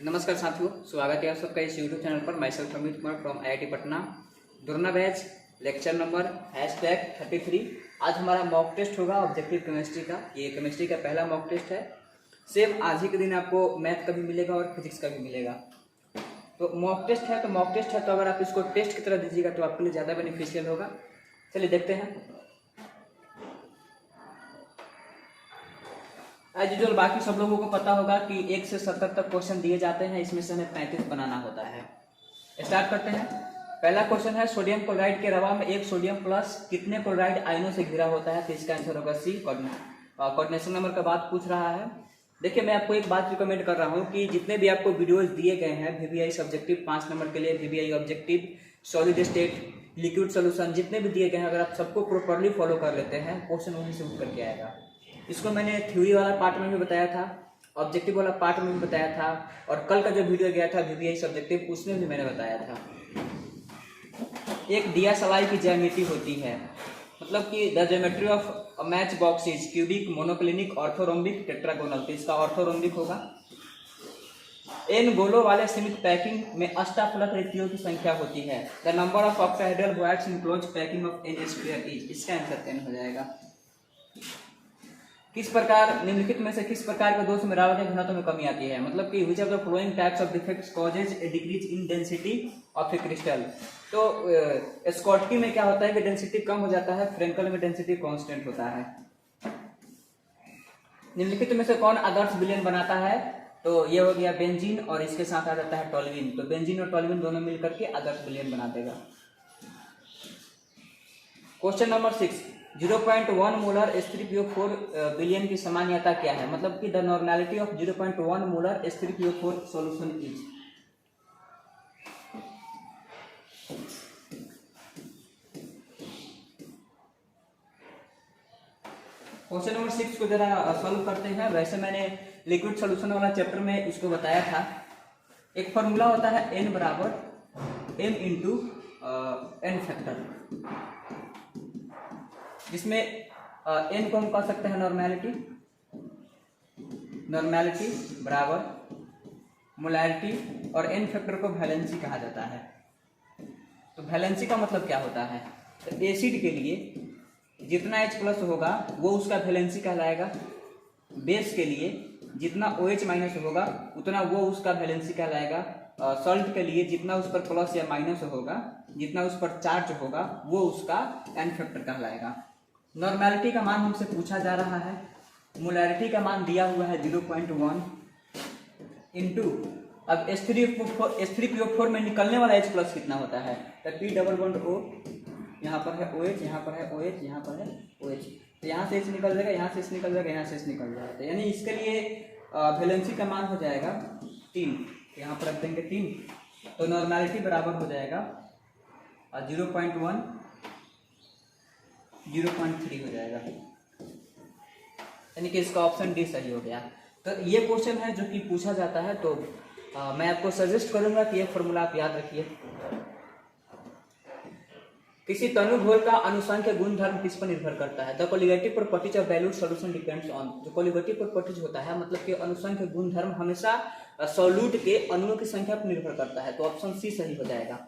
नमस्कार साथियों, स्वागत है आप सबका इस यूट्यूब चैनल पर। Myself Amit Kumar from IIT Patna, दुर्ना बैच, लेक्चर नंबर #33। आज हमारा मॉक टेस्ट होगा ऑब्जेक्टिव केमिस्ट्री का। ये केमिस्ट्री का पहला मॉक टेस्ट है। सेम आज ही के दिन आपको मैथ का भी मिलेगा और फिजिक्स का भी मिलेगा। तो मॉक टेस्ट है तो अगर आप इसको टेस्ट की तरह दीजिएगा तो आपके लिए ज़्यादा बेनिफिशियल होगा। चलिए देखते हैं। एज यूजुअल बाकी सब लोगों को पता होगा कि 1 से 70 तक क्वेश्चन दिए जाते हैं, इसमें से हमें 35 बनाना होता है। स्टार्ट करते हैं। पहला क्वेश्चन है, सोडियम क्लोराइड के रवा में एक सोडियम प्लस कितने क्लोराइड आयनों से घिरा होता है? तो इसका आंसर होगा सी, कोऑर्डिनेशन नंबर का बात पूछ रहा है। देखिए, मैं आपको एक बात रिकमेंड कर रहा हूँ कि जितने भी आपको वीडियोज दिए गए हैं VBI सब्जेक्टिव 5 नंबर के लिए, VBI objective, solid state, liquid solution, जितने भी दिए गए हैं, अगर आप सबको प्रॉपरली फॉलो कर लेते हैं, क्वेश्चन वहीं से उठ करके आएगा। इसको मैंने थ्योरी वाला पार्ट में भी बताया था, ऑब्जेक्टिव वाला पार्ट में भी बताया था, और कल का जो वीडियो गया था VBI सब्जेक्टिव, उसमें भी मैंने बताया था। एक दिया सलाई की ज्यामिति होती है, मतलब कि the geometry of match box is cubic, monoclinic, orthorhombic, tetragonal. तो इसका ऑर्थोरोम्बिक होगा। n गोलों वाले सीमित पैकिंग में अष्टाफलक रिक्तियों की संख्या होती है। The number of octahedral voids in closed packing of n square is. इसका आंसर 10 हो जाएगा। किस प्रकार निम्नलिखित में से किस प्रकार के दोष में रावत घनत्व में कमी आती है? मतलब कि which of the following types of defects causes A decrease in density of A crystal. तो स्कॉटकी में क्या होता है कि डेंसिटी कम हो जाता है, फ्रेंकल में डेंसिटी कांस्टेंट होता है। निम्नलिखित में से कौन आदर्श विलयन बनाता है? तो ये हो गया बेंजीन, और इसके साथ आ जाता है टोल्यूइन। तो बेंजीन और टोल्यूइन दोनों मिलकर के आदर्श विलयन बना देगा। Question number 6, 0.1 molar H3PO4 billion की सामान्यता क्या है? मतलब कि the normality of 0.1 molar H3PO4 solution is. Question number 6 को जरा सॉल्व करते हैं। वैसे मैंने लिक्विड सॉल्यूशन वाला चैप्टर में इसको बताया था। एक फॉर्मूला होता है n बराबर m इंटू n फैक्टर, जिसमें n को हम कह सकते हैं नॉर्मेलिटी बराबर मोलैरिटी, और n फैक्टर को वैलेंसी कहा जाता है। तो वैलेंसी का मतलब क्या होता है? तो एसिड के लिए जितना H प्लस होगा वो उसका वैलेंसी कहलाएगा। बेस के लिए जितना OH माइनस होगा उतना वो उसका वैलेंसी कहलाएगा। सॉल्ट के लिए जितना उस पर प्लस या माइनस होगा, जितना उस पर चार्ज होगा, वो उसका n फैक्टर कहलाएगा। नॉर्मेलिटी का मान हमसे पूछा जा रहा है, मोलैरिटी का मान दिया हुआ है 0.1 इंटू, अब H3PO4 में निकलने वाला H प्लस कितना होता है? तो P डबल बॉन्ड O, यहाँ पर है OH, यहाँ पर है OH, यहाँ पर है OH। तो यहाँ से H निकल जाएगा, यहाँ से H निकल जाएगा, यहाँ से H निकल जाएगा। तो यानी इसके लिए वैलेंसी का मान हो जाएगा 3। यहाँ पर रख देंगे 3। तो नॉर्मेलिटी बराबर हो जाएगा 0.1, 0.3 हो जाएगा। यानी कि इसका ऑप्शन डी सही हो गया। तो ये क्वेश्चन है जो कि पूछा जाता है। तो मैं आपको सजेस्ट करूंगा कि ये फॉर्मूला आप याद रखिए। किसी तनु घोल का अनुसंख्य गुणधर्म किस पर निर्भर करता है? The colligative properties of dilute solution depends on. जो कोलिगेटिव प्रॉपर्टीज होता है, मतलब कि अनुसंख्य गुणधर्म हमेशा सॉल्यूट के अणुओं की संख्या पर निर्भर करता है। तो ऑप्शन सी सही हो जाएगा।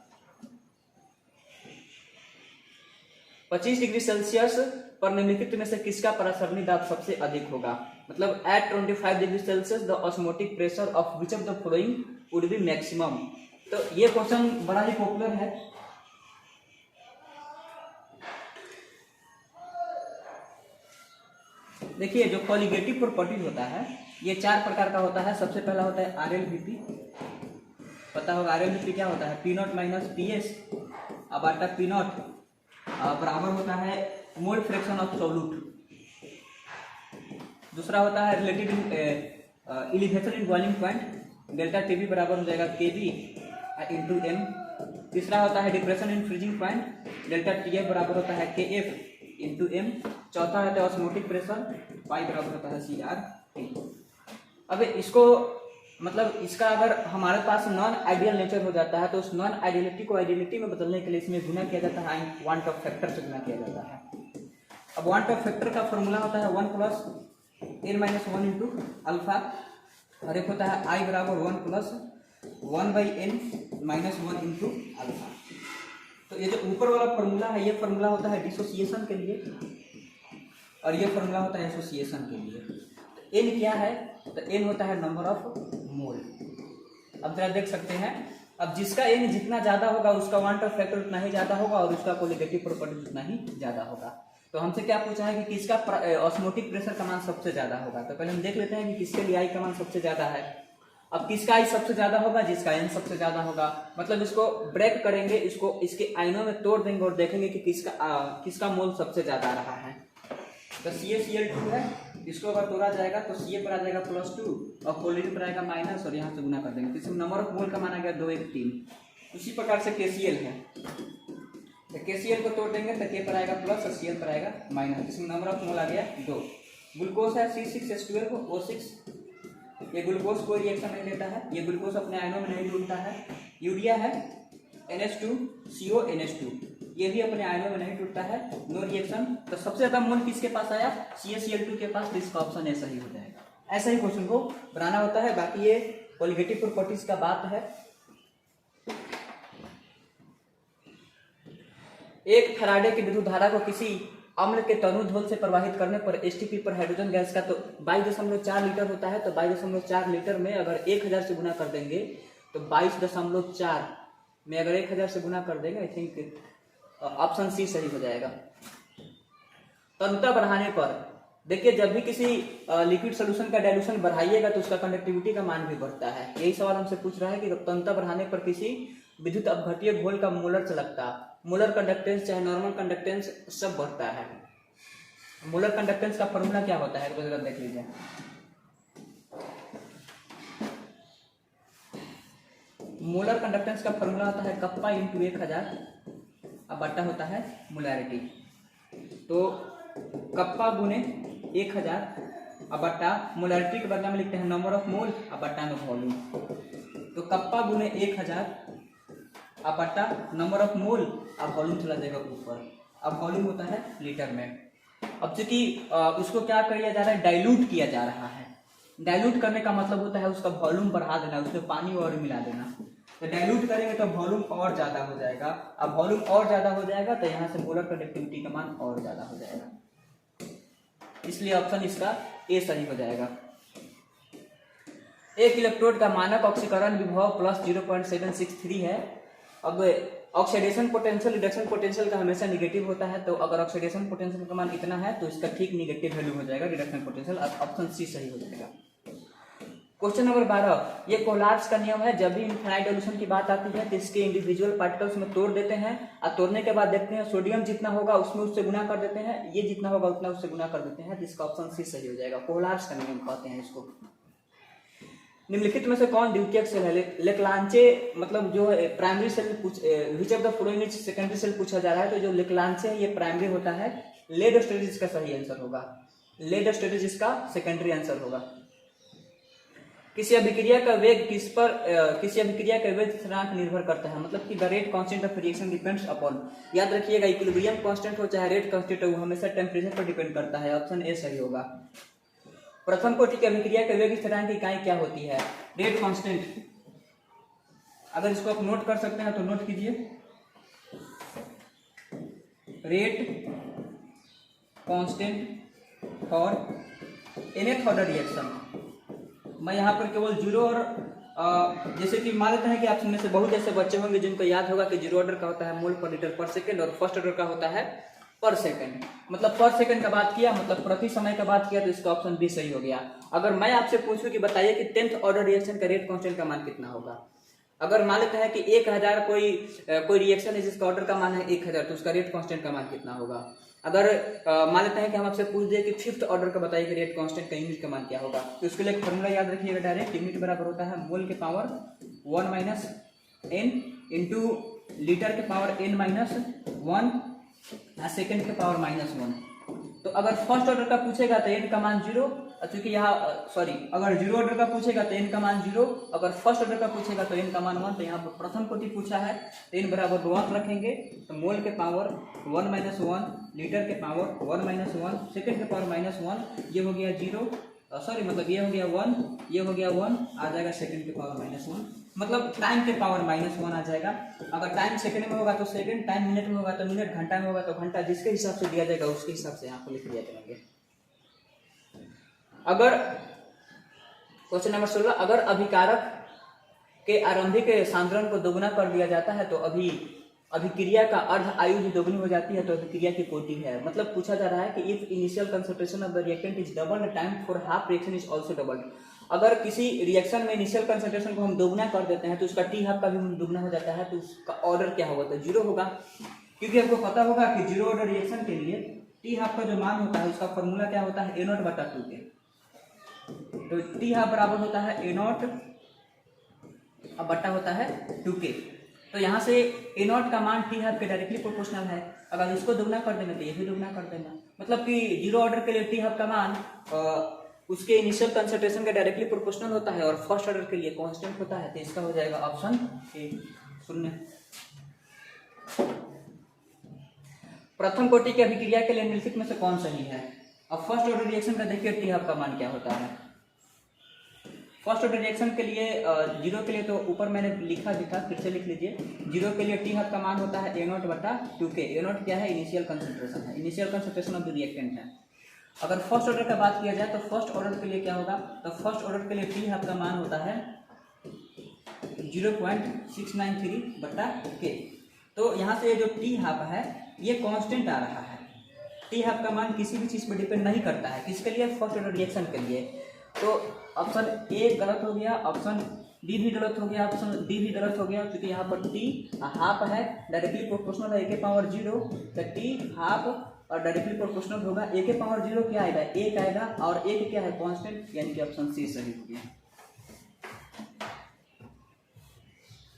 25 डिग्री सेल्सियस पर निम्नलिखित में से किसका परासरणी दाब सबसे अधिक होगा? मतलब at 25 degree Celsius the osmotic pressure of which of the following would be maximum. तो ये क्वेश्चन बड़ा ही पॉपुलर है। देखिए, जो कोलिगेटिव प्रॉपर्टीज होता है ये 4 प्रकार का होता है। सबसे पहला होता है RLVP। पता होगा RLVP क्या होता है? P0 माइनस PS अबाटा P0 बराबर होता है मोल फ्रैक्शन ऑफ सॉल्यूट। दूसरा होता है relative elevation in boiling point, delta TB बराबर हो जाएगा KB इंटू M। तीसरा होता है depression in freezing point, delta TF बराबर होता है KF इंटू M। चौथा होता है ऑस्मोटिक प्रेशर, पाई बराबर होता है CR। अब इसको मतलब इसका अगर हमारे पास नॉन आइडियल नेचर हो जाता है तो उस नॉन आइडियलिटी को आइडियलिटी में बदलने के लिए इसमें गुना किया जाता है, वांट ऑफ फैक्टर से गुना किया जाता है। अब वांट ऑफ फैक्टर का फॉर्मूला होता है 1 + n - 1 इंटू अल्फा। और एक होता है I बराबर 1 plus 1/n minus 1 into alpha. तो ये जो ऊपर वाला फॉर्मूला है, ये फॉर्मूला होता है डिसोसिएशन के लिए और ये फॉर्मूला होता है एसोसिएशन के लिए। तो n क्या है? तो n होता है नंबर ऑफ मोल। अब जरा देख सकते हैं, अब जिसका n जितना ज्यादा होगा उसका क्वांटम फैक्टर उतना ही ज्यादा होगा और उसका कोलिगेटिव प्रॉपर्टी उतना ही ज्यादा होगा। तो हमसे क्या पूछा है कि किसका ऑस्मोटिक प्रेशर का मान सबसे ज्यादा होगा। तो पहले हम देख लेते हैं कि किसके लिए I का मान सबसे ज्यादा है। अब किसका I सबसे ज्यादा होगा? जिसका n सबसे ज्यादा होगा। मतलब इसको ब्रेक करेंगे, इसको इसके आयनों में तोड़ देंगे और देखेंगे कि किसका मोल सबसे ज्यादा रहा है। तो CaCl2 है, इसको अगर तोड़ा जाएगा तो Ca पर आ जाएगा +2 और क्लोरीन पर आएगा माइनस और यहाँ से गुना कर देंगे। तो इसमें नंबर ऑफ मोल का मान आ गया 213। उसी प्रकार से KCl है, तो KCl को तोड़ देंगे तो K पर आएगा प्लस और Cl पर आएगा माइनस। इसमें नंबर ऑफ मोल आ गया 2। ग्लूकोज है C6H12O6, ये ग्लूकोज कोई रिएक्शन नहीं लेता है, ये ग्लूकोज अपने आयनों में नहीं टूटता है। यूरिया है NH2CONH2, ये भी अपने आयनों में नहीं टूटता है, नो रिएक्शन। तो सबसे ज्यादा मोल किसके पास आया? CaCl2 के पास। तो इसका ऑप्शन ऐसा ही हो जाएगा। ऐसा ही क्वेश्चन को बनाना होता है। बाकी ये कोलिगेटिव प्रॉपर्टीज का बात है। एक फैराडे की विद्युत धारा को किसी अम्ल के तनुध्रुव से प्रवाहित करने पर STP पर हाइड्रोजन गैस का तो 22.4 लीटर होता है। तो 22.4 लीटर में अगर 1000 से गुना कर देंगे तो 22.4 में अगर 1000 से गुना कर देंगे, आई थिंक ऑप्शन सी सही हो जाएगा। तनुता बढ़ाने पर देखिए, जब भी किसी लिक्विड सोल्यूशन का डाइल्यूशन बढ़ाइएगा तो उसका कंडक्टिविटी का मान भी बढ़ता है। यही सवाल हमसे पूछ रहा है कि तनुता बढ़ाने पर किसी विद्युत अपघट्य घोल का मोलर चालकता, मोलर कंडक्टेंस चाहे नॉर्मल कंडक्टेंस सब बढ़ता है। मोलर कंडक्टेंस का फॉर्मूला क्या होता है तो जरा देख लीजिए। मोलर कंडक्टेंस का फॉर्मूला होता है कप्पा इंटू 1000 अब बट्टा होता है मोलैरिटी। तो कप्पा गुने 1000 अब बट्टा मोलैरिटी के बदला में लिखते हैं नंबर ऑफ मोल अब बट्टा में वॉल्यूम। तो कप्पा गुने 1000 अब बट्टा नंबर ऑफ मोल, अब वॉल्यूम चला जाएगा ऊपर। अब वॉल्यूम होता है लीटर में। अब चूंकि उसको क्या किया जा रहा है? डाइल्यूट किया जा रहा है। डाइल्यूट करने का मतलब होता है उसका वॉल्यूम बढ़ा देना, उसमें पानी और मिला देना। तो डाइल्यूट करेंगे तो वॉल्यूम और ज्यादा हो जाएगा। अब वॉल्यूम और ज्यादा हो जाएगा तो यहाँ से मोलर कंडक्टिविटी का मान और ज्यादा हो जाएगा। इसलिए ऑप्शन इसका ए सही हो जाएगा। एक इलेक्ट्रोड का मानक ऑक्सीकरण विभव प्लस 0.763 है। अब ऑक्सीडेशन पोटेंशियल रिडक्शन पोटेंशियल का हमेशा निगेटिव होता है। तो अगर ऑक्सीडेशन पोटेंशियल का मान इतना है तो इसका ठीक निगेटिव वैल्यू हो जाएगा रिडक्शन पोटेंशियल। ऑप्शन सी सही हो जाएगा। क्वेश्चन नंबर 12, ये कोलार्स का नियम है। जब भी इनफाइनाइट सॉल्यूशन की बात आती है तो इसके इंडिविजुअल पार्टिकल्स में तोड़ देते हैं और तोड़ने के बाद देखते हैं सोडियम जितना होगा उसमें उससे गुना कर देते हैं, ये जितना होगा उतना उससे गुना कर देते हैं। जिसका ऑप्शन सी सही हो जाएगा। कोलार्स का नियम कहते हैं इसको। निम्नलिखित में से कौन द्वितीयक सेल है? लेक्लांचे मतलब जो primary cell which of the following is secondary cell पूछा जा रहा है। तो जो लेक्लांचे है ये प्राइमरी होता है। लेड स्टेरिस का सही आंसर होगा। लेड स्टेरिस का सेकेंडरी आंसर होगा। किसी अभिक्रिया का वेग किसी अभिक्रिया का वेग स्थिरांक निर्भर करता है। मतलब कि the rate constant of reaction depends upon, याद रखिएगा इक्विलिब्रियम कांस्टेंट हो चाहे रेट कांस्टेंट हो, वो हमेशा टेम्परेचर पर डिपेंड करता है। ऑप्शन ए सही होगा। प्रथम कोटि की अभिक्रिया के वेग स्थिरांक की इकाई क्या होती है? Rate constant. अगर इसको आप नोट कर सकते हैं तो नोट कीजिए। Rate constant for nth order reaction. मैं यहाँ पर केवल जीरो और जैसे कि मान लेते हैं कि आप में से बहुत ऐसे बच्चे होंगे जिनको याद होगा कि जीरो ऑर्डर का होता है मोल पर लीटर पर सेकेंड और फर्स्ट ऑर्डर का होता है पर सेकंड। मतलब पर सेकंड का बात किया मतलब प्रति समय का बात किया तो इसका ऑप्शन बी सही हो गया। अगर मैं आपसे पूछूं कि बताइए कि 10th ऑर्डर रिएक्शन का रेट कांस्टेंट का मान कितना होगा। अगर मान लेते हैं कि 1000 कोई रिएक्शन है जिसका ऑर्डर का मान है 1000 तो उसका रेट कांस्टेंट का मान कितना होगा। अगर मान लेते हैं कि हम आपसे पूछ दें कि 5th ऑर्डर का बताइए कि रेट कांस्टेंट का यूनिट का मान क्या होगा। तो उसके लिए एक फॉर्मूला याद रखिएगा। डायरेक्ट यूनिट बराबर होता है मोल के power 1 minus n into litre के पावर n माइनस 1 सेकेंड के पावर -1। तो अगर फर्स्ट ऑर्डर का पूछेगा तो n का मान 0, चूंकि यहाँ अगर जीरो ऑर्डर का पूछेगा तो n का मान 0, अगर फर्स्ट ऑर्डर का पूछेगा तो n का मान 1। तो यहाँ पर प्रथम कोटि पूछा है तो n बराबर 1 रखेंगे। तो मोल के पावर 1 - 1, लीटर के पावर 1 - 1, सेकेंड के पावर -1, ये हो गया 0 सॉरी मतलब ये हो गया 1, ये हो गया 1, आ जाएगा सेकंड के पावर -1, मतलब टाइम के पावर -1 आ जाएगा। अगर टाइम सेकंड में होगा तो सेकंड, टाइम मिनट में होगा तो मिनट, घंटा में होगा तो घंटा, जिसके हिसाब से दिया जाएगा उसके हिसाब से यहाँ पर लिख दिया करेंगे। अगर क्वेश्चन नंबर 16, अगर अभिकारक के आरंभिक सांद्रण को दोगुना कर दिया जाता है तो अभिक्रिया का अर्ध आयु भी दोगुनी हो जाती है, तो अभिक्रिया की कोटि है। मतलब पूछा जा रहा है कि if initial concentration of the reactant is doubled, time for half reaction is also doubled. अगर किसी रिएक्शन में इनिशियल कंसंट्रेशन को हम दोगुना कर देते हैं तो उसका टी हाफ का भी दोगुना हो जाता है, तो उसका ऑर्डर क्या होगा, तो 0 होगा। क्योंकि हमको पता होगा कि 0 ऑर्डर रिएक्शन के लिए टी हाफ का जो मान होता है उसका फॉर्मूला क्या होता है, A0/2 तो टी हाफ बराबर होता है A0 अब बट्टा होता है 2K। तो यहाँ से A0 का मान टी हाफ के डायरेक्टली प्रोपोर्शनल है। अगर इसको दोगुना कर देंगे तो ये भी दोगुना कर देना, मतलब कि 0 ऑर्डर के लिए टी हाफ का मान उसके इनिशियल कंसंट्रेशन के डायरेक्टली प्रोपोर्शनल होता है और फर्स्ट ऑर्डर के लिए कांस्टेंट होता है। तो इसका हो जाएगा ऑप्शन ए 0। प्रथम कोटि की अभिक्रिया के लिए निम्नलिखित में से कौन सही है। अब फर्स्ट ऑर्डर रिएक्शन का देखिए टी हाफ का मान क्या होता है। फर्स्ट ऑर्डर रिएक्शन के लिए 0 के लिए तो ऊपर मैंने लिखा भी था, फिर से लिख लीजिए। 0 के लिए टी हाफ का मान होता है A0/2K। A0 क्या है, इनिशियल कंसंट्रेशन है, initial concentration of the reactant है। अगर फर्स्ट ऑर्डर का बात किया जाए तो फर्स्ट ऑर्डर के लिए क्या होगा, तो फर्स्ट ऑर्डर के लिए टी हाफ का मान होता है 0.693/K। तो यहाँ से जो टी हाफ है ये कांस्टेंट आ रहा है। टी हाफ का मान किसी भी चीज़ पर डिपेंड नहीं करता है, किसके लिए, फर्स्ट ऑर्डर रिएक्शन के लिए। तो ऑप्शन ए गलत हो गया, ऑप्शन बी भी गलत हो गया, ऑप्शन डी भी गलत हो गया, क्योंकि यहाँ पर टी हाफ है, डायरेक्टली प्रोपोर्शनल है A⁴, तो टी हाफ और डायरेक्टली प्रोपोर्शनल होगा। A⁴ क्या आएगा, 1 आएगा, और 1 क्या है, कांस्टेंट, यानी कि ऑप्शन सी सही हो गया।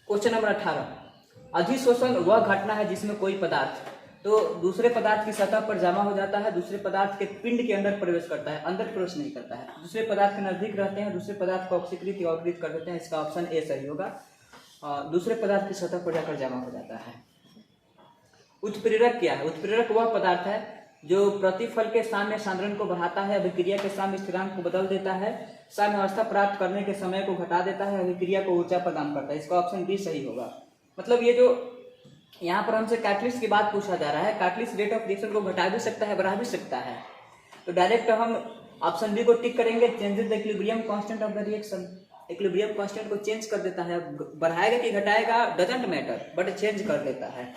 क्वेश्चन नंबर 18, अधिशोषण वह घटना है जिसमें कोई पदार्थ तो दूसरे पदार्थ की सतह पर जमा हो जाता है, दूसरे पदार्थ के पिंड के अंदर प्रवेश करता है, अंदर प्रवेश नहीं करता है। दूसरे पदार्थ के नजदीक रहते हैं, दूसरे पदार्थ को ऑक्सीकृत या अवकृत कर देते हैं। इसका ऑप्शन ए सही होगा, दूसरे पदार्थ की सतह पर जाकर जमा हो जाता है। उत्प्रेरक क्या है, उत्प्रेरक वह पदार्थ है जो प्रतिफल के साम्य सांद्रण को बढ़ाता है, अभिक्रिया के साम्य स्थिरांक को बदल देता है, साम्य अवस्था प्राप्त करने के समय को घटा देता है, अभिक्रिया को ऊर्जा प्रदान करता है। इसका ऑप्शन बी सही होगा। मतलब ये जो यहाँ पर हमसे कैटलिस्ट की बात पूछा जा रहा है, कैटलिस्ट रेट ऑफ रिएक्शन को घटा भी सकता है, बढ़ा भी सकता है। तो डायरेक्ट हम ऑप्शन बी को टिक करेंगे, changes the equilibrium constant of the reaction. Equilibrium constant को चेंज कर देता है, बढ़ाएगा कि घटाएगा डजंट मैटर, बट चेंज कर देता है।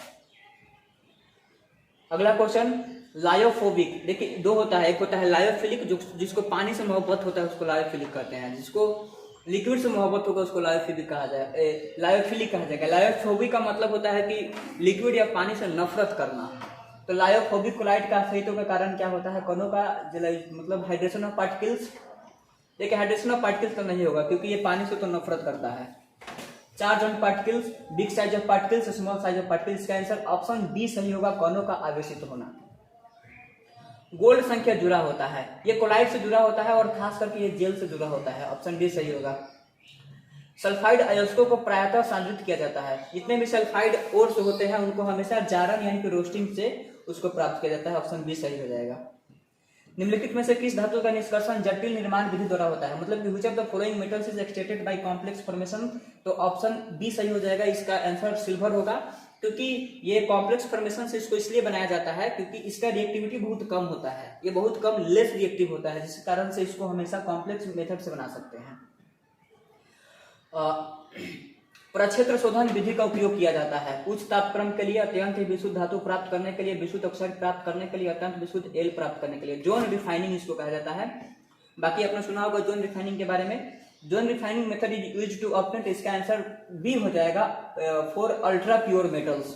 अगला क्वेश्चन, लायोफोबिक। देखिए 2 होता है, एक होता है लायोफिलिक, जिसको पानी से मोहब्बत होता है उसको लायोफिलिक कहते हैं, जिसको लिक्विड से मोहब्बत होगा उसको लायोफिलिक कहा जाए, लायोफिलिक कहा जाएगा। लायोफोबिक का मतलब होता है कि लिक्विड या पानी से नफरत करना। तो लायोफोबिक कोलाइट का अस्तित्व का कारण क्या होता है, कणों का मतलब हाइड्रेशन ऑफ पार्टिकल्स। देखिए हाइड्रेशन ऑफ पार्टिकल्स तो नहीं होगा क्योंकि ये पानी से तो नफरत करता है। Charge on particles, big size of particles, small size of particles. का आंसर ऑप्शन बी सही होगा, कणों का आवेशित होना। गोल्ड संख्या जुड़ा होता है, ये कोलाइड से जुड़ा होता है और खास करके ये जेल से जुड़ा होता है। ऑप्शन डी सही होगा। सल्फाइड अयस्कों को प्रायतः सांद्रित किया जाता है, जितने भी सल्फाइड ओर्स होते हैं उनको हमेशा जारन यानी कि रोस्टिंग से उसको प्राप्त किया जाता है। ऑप्शन बी सही हो जाएगा। निम्नलिखित में से किस धातु का निष्कर्षण जटिल निर्माण विधि द्वारा होता है, मतलब कि which of the following metals is extracted bye complex formation. तो ऑप्शन बी सही हो जाएगा, इसका आंसर सिल्वर होगा, क्योंकि ये कॉम्प्लेक्स फॉर्मेशन से इसको इसलिए बनाया जाता है क्योंकि इसका रिएक्टिविटी बहुत कम होता है, ये बहुत कम लेस रिएक्टिव होता है, जिस कारण से इसको हमेशा कॉम्प्लेक्स मेथड से बना सकते हैं। प्रक्षेत्र शोधन विधि का उपयोग किया जाता है उच्च तापक्रम के लिए, अत्यंत विशुद्ध धातु प्राप्त करने के लिए, विशुद्ध ऑक्साइड प्राप्त करने के लिए, अत्यंत विशुद्ध एल प्राप्त करने के लिए। जोन रिफाइनिंग इसको कहा जाता है। बाकी आपने सुना होगा जोन रिफाइनिंग के बारे में। Zone refining method is used to obtain, इसका आंसर बी हो जाएगा, फॉर अल्ट्रा प्योर मेटल्स।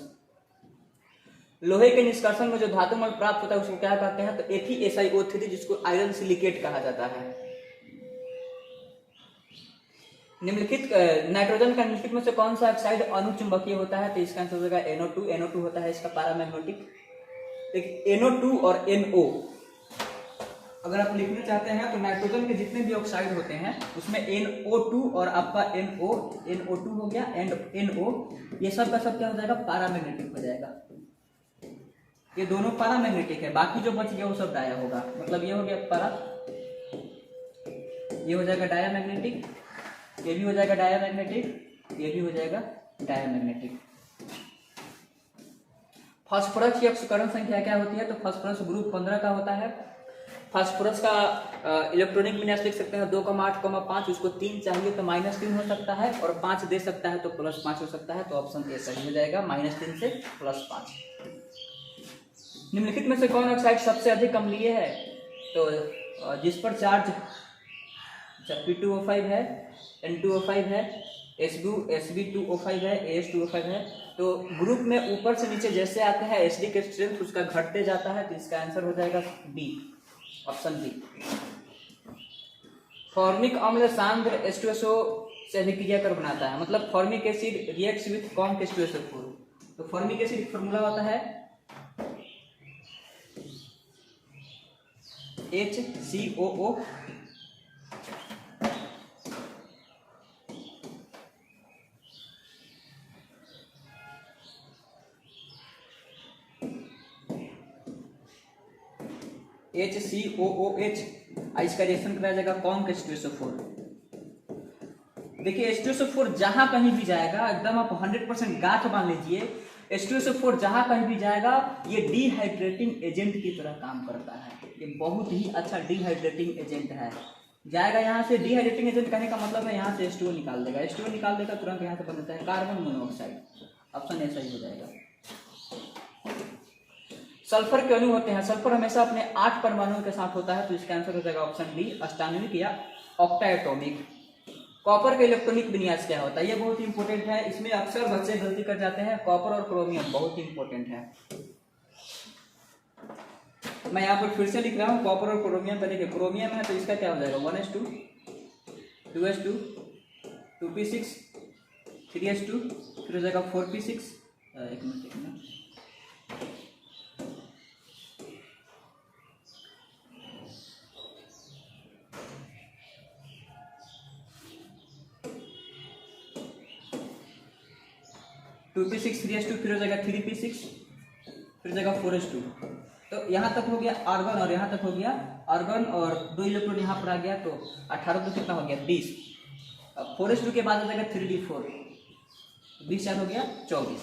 लोहे के निष्कर्षण में जो धातुमल प्राप्त होता है उसको क्या कहते हैं, तो FeSiO3, जिसको आयरन सिलिकेट कहा जाता है। निम्नलिखित नाइट्रोजन का निम्नलिखित में से कौन सा ऑक्साइड अनुचुंबकीय होता है, तो इसका आंसर होगा NO2। NO2 होता है इसका पैरामैग्नेटिक। देखिए NO2 और NO अगर आप लिखना चाहते हैं तो नाइट्रोजन के जितने भी ऑक्साइड होते हैं उसमें NO2 और आपका NO2 हो गया एंड NO, ये सब का सब क्या हो जाएगा, पैरामैग्नेटिक हो जाएगा। ये दोनों पैरामैग्नेटिक है, बाकी जो बच गया वो सब डाया होगा। मतलब ये हो गया पैरा ये हो जाएगा डायामैग्नेटिक, ये भी हो जाएगा डायामैग्नेटिक, ये भी हो जाएगा डायामैग्नेटिक। फास्फोरस की अक्सीकरण संख्या क्या होती है? तो फास्फोरस ग्रुप 15 का होता है। फास्फोरस का इलेक्ट्रॉनिक विन्यास लिख सकते हैं 2,8,5। उसको 3 चाहिए तो -3 हो सकता है, और 5 दे सकता है तो +5 हो सकता है। तो ऑप्शन ए सही हो जाएगा, -3 से +5। निम्नलिखित में से कौन ऑक्साइड सबसे अधिक अम्लीय है? तो जिस पर चार्ज P2O5 है, N2O5 है, Sb2O5 है, AS2O5 है। तो ग्रुप में ऊपर से नीचे जैसे आते हैं एसिडिक के स्ट्रेंथ उसका घटते जाता है। तो इसका आंसर हो जाएगा बी, ऑप्शन बी। फॉर्मिक अम्ल सांद्र H2SO से अभिक्रिया कर बनाता है, मतलब फॉर्मिक एसिड रिएक्ट्स विथ कौन H2SO4। तो फॉर्मिक एसिड फॉर्मूला होता है HCOO। HCOOH। इसका रिएक्शन कराया जाएगा कौन H2SO4। देखिए H2SO4 जहां कहीं भी जाएगा, एकदम आप 100% गांठ बांध लीजिए, H2SO4 जहां कहीं भी जाएगा ये डिहाइड्रेटिंग एजेंट की तरह काम करता है। ये बहुत ही अच्छा डिहाइड्रेटिंग एजेंट है। जाएगा यहाँ से, डिहाइड्रेटिंग एजेंट कहने का मतलब है यहाँ से H2O निकाल देगा, H2O निकाल देगा, तुरंत यहाँ से बन जाता है कार्बन मोनोऑक्साइड। ऑप्शन ए सही हो जाएगा। सल्फर के अणु होते हैं, सल्फर हमेशा अपने 8 परमाणुओं के साथ होता है। तो इसका आंसर हो जाएगा ऑप्शन बी, अष्टाण्विक या ऑक्टाएटॉमिक। कॉपर का इलेक्ट्रॉनिक विन्यास क्या होता है? ये बहुत इंपॉर्टेंट है, इसमें अक्सर बच्चे गलती कर जाते हैं। कॉपर और क्रोमियम बहुत इंपॉर्टेंट है। मैं यहाँ पर फिर से लिख रहा हूँ कॉपर और क्रोमियम का। देखिए क्रोमियम है तो इसका क्या हो जाएगा 1s2, 2s2, 2p6, 3s2, फिर हो जाएगा 4p6। एक मिनट 2p6, 3s2, फिर हो जाएगा 3p6, फिर हो जाएगा 4s2। तो यहाँ तक हो गया आर्गन, और यहाँ तक हो गया आर्गन, और 2 इलेक्ट्रॉन यहाँ पर आ गया। तो 18 तो कितना हो गया 20। अब 4s2 के बाद हो जाएगा 3d4, 20 हो गया 24।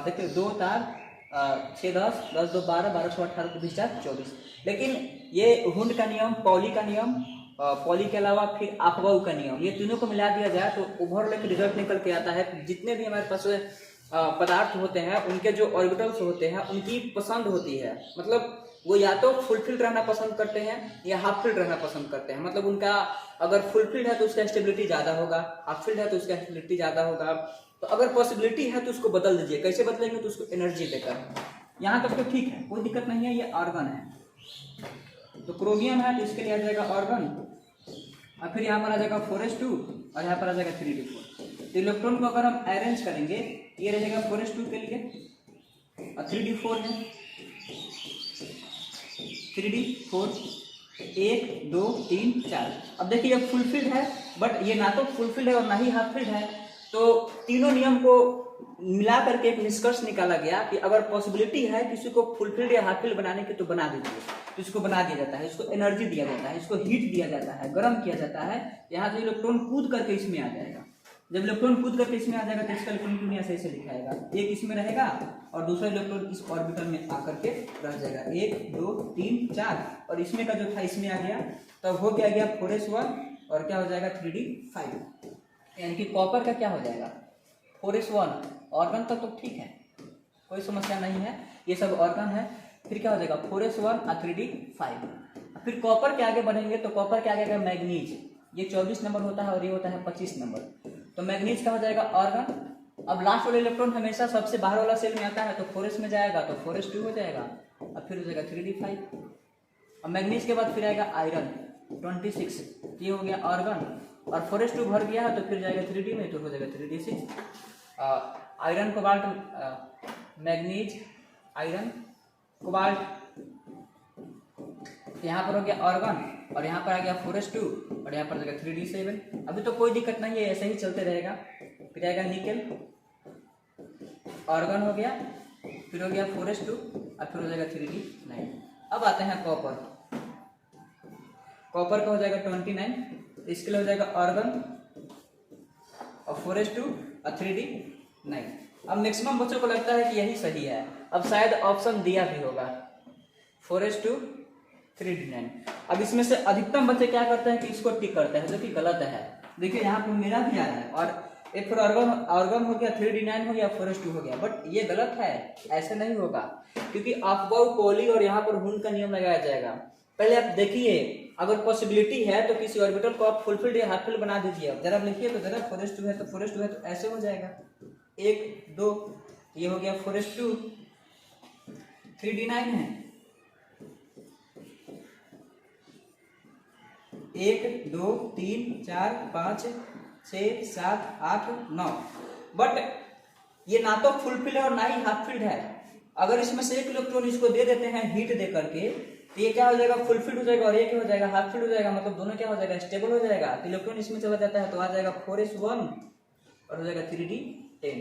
देखिए 2 तार 6 10 10 2 12 12 6 18 तो 20 4 24। लेकिन ये हुंड का नियम, पॉली का नियम, पॉली के अलावा फिर अफबाउ का नियम, ये तीनों को मिला दिया जाए तो ओवरऑल एक रिजल्ट निकल के आता है। जितने भी हमारे पास पदार्थ होते हैं उनके जो ऑर्बिटल्स होते हैं उनकी पसंद होती है, मतलब वो या तो फुलफिल्ड रहना पसंद करते हैं या हाफ फिल्ड रहना पसंद करते हैं। मतलब उनका अगर फुलफिल्ड है तो उसका स्टेबिलिटी ज्यादा होगा, हाफ फिल्ड है तो उसका स्टेबिलिटी ज्यादा होगा। तो अगर पॉसिबिलिटी है तो उसको बदल दीजिए। कैसे बदलेंगे? तो उसको एनर्जी देकर। यहाँ तक तो ठीक है, कोई दिक्कत नहीं है, ये ऑर्गन है। तो क्रोमियम है तो इसके लिए आ जाएगा ऑर्गन, और फिर यहाँ पर आ जाएगा 4s2 और यहाँ पर आ जाएगा 3d4। तो इलेक्ट्रॉन को अगर हम अरेंज करेंगे, ये रहेगा 4s2 के लिए, और 3d4 है 3d4 1 2 3 4। अब देखिए ये फुलफिल्ड है, बट ये ना तो फुलफिल्ड है और ना ही हाफ फिल्ड है। तो तीनों नियम को मिला करके एक निष्कर्ष निकाला गया कि अगर पॉसिबिलिटी है किसी को फुलफिल्ड या हाफ फिल्ड बनाने की तो बना दीजिए। तो इसको बना दिया जाता है, इसको एनर्जी दिया जाता है, इसको हीट दिया जाता है, गर्म किया जाता है। यहाँ से इलेक्ट्रॉन कूद करके इसमें आ जाएगा। जब इलेक्ट्रॉन कूद करके इसमें आ जाएगा तो इसका इलेक्ट्रॉन विन्यास ऐसे लिखाएगा, एक इसमें रहेगा और दूसरा इलेक्ट्रॉन इस ऑर्बिटल में आकर के रह जाएगा। 1 2 3 4, और इसमें का जो था इसमें आ गया, तब हो गया 4s1 और क्या हो जाएगा 3d5। यानी कि कॉपर का क्या हो जाएगा 4s1। ऑर्गन तक तो ठीक है, कोई समस्या नहीं है, ये सब ऑर्गन है। फिर क्या हो जाएगा 4s1 और 3d5। फिर कॉपर के आगे बढ़ेंगे तो कॉपर के आगे आएगा मैग्नीज, ये 24 नंबर होता है और ये होता है 25 नंबर। तो मैग्नीज का हो जाएगा ऑर्गन। अब लास्ट वाला इलेक्ट्रॉन हमेशा सबसे बाहर वाला सेल में आता है, तो 4s में जाएगा तो 4s2 हो जाएगा, और फिर हो जाएगा 3d5। अब मैग्नीज के बाद फिर आएगा आयरन 26, ये हो गया ऑर्गन, और 4s2 भर गया है तो फिर जाएगा 3d में, तो हो जाएगा 3d6। Iron cobalt manganese iron cobalt, यहाँ पर हो गया ऑर्गन, और यहाँ पर आ गया 4s2 और यहाँ पर जाएगा 3d7। अभी तो कोई दिक्कत नहीं है, ऐसे ही चलते रहेगा। फिर आएगा निकेल, ऑर्गन हो गया, फिर हो गया 4s2 और फिर हो जाएगा 3d9। अब आते हैं कॉपर। कॉपर का हो जाएगा 29, इसके लिए हो जाएगा आर्गन और 4s2 और 3d9। अब मैक्सिमम बच्चों को लगता है कि यही सही है, अब शायद ऑप्शन दिया भी होगा 4s2 3d9। अब इसमें से अधिकतम बच्चे क्या करते हैं कि इसको टिक करते हैं, जो कि गलत है। देखिए यहाँ पर मेरा भी आ रहा है और एक फिर आर्गन हो गया, 3d9 हो गया, 4s2 हो गया, बट ये गलत है, ऐसे नहीं होगा, क्योंकि अफबाउ पॉली और यहाँ पर हुन का नियम लगाया जाएगा। पहले आप देखिए, अगर पॉसिबिलिटी है तो किसी ऑर्बिटल को आप फुलफिल्ड या हाफ फिल्ड बना दीजिए। अब जरा लिखिए तो जरा 4s2 है तो 4s2 है तो ऐसे हो जाएगा 1 2, ये हो गया 4s2, 3d9 है 1 2 3 4 5 6 7 8 9, बट ये ना तो फुलफिल्ड है और ना ही हाफ फिल्ड है। अगर इसमें से एक इलेक्ट्रॉन इसको दे देते हैं हीट दे करके, तो ये क्या हो जाएगा, फुलफिल्ड हो जाएगा, और ये क्या हो जाएगा, हाफ फिल्ड हो जाएगा, मतलब दोनों क्या हो जाएगा, स्टेबल हो जाएगा। तो इलेक्ट्रॉन इसमें चला जाता है तो आ जाएगा 4s1 और हो जाएगा 3d10।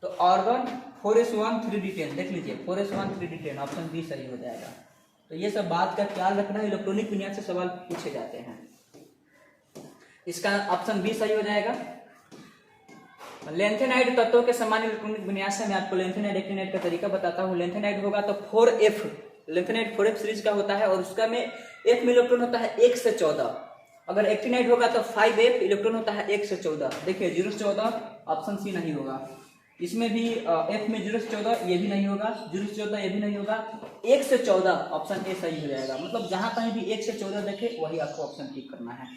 तो आर्गन 4s1 3d10, देख लीजिए 4s1 3d10, ऑप्शन बी सही हो जाएगा। तो ये सब बात का ख्याल रखना है, इलेक्ट्रॉनिक बुनियाद से सवाल पूछे जाते हैं। इसका ऑप्शन बी सही हो जाएगा। लेंथेनाइड तत्वों के समान इलेक्ट्रॉनिक विन्यास से मैं आपको लेंथेनाइड एक्टिनाइड का तरीका बताता हूँ। लेंथेनाइड होगा तो 4f, लेंथेनाइड 4f सीरीज का होता है और उसका में f में इलेक्ट्रॉन होता है 1 से 14। अगर एक्टिनाइड होगा तो 5f, इलेक्ट्रॉन होता है 1 से 14। देखिए 0 से 14 ऑप्शन सी नहीं होगा, इसमें भी f में 0 से 14 ये भी नहीं होगा, 0 से 14 ये भी नहीं होगा, 1 से 14 ऑप्शन ए सही हो जाएगा। मतलब जहां कहीं भी 1 से 14 देखे वही आपको ऑप्शन टिक करना है।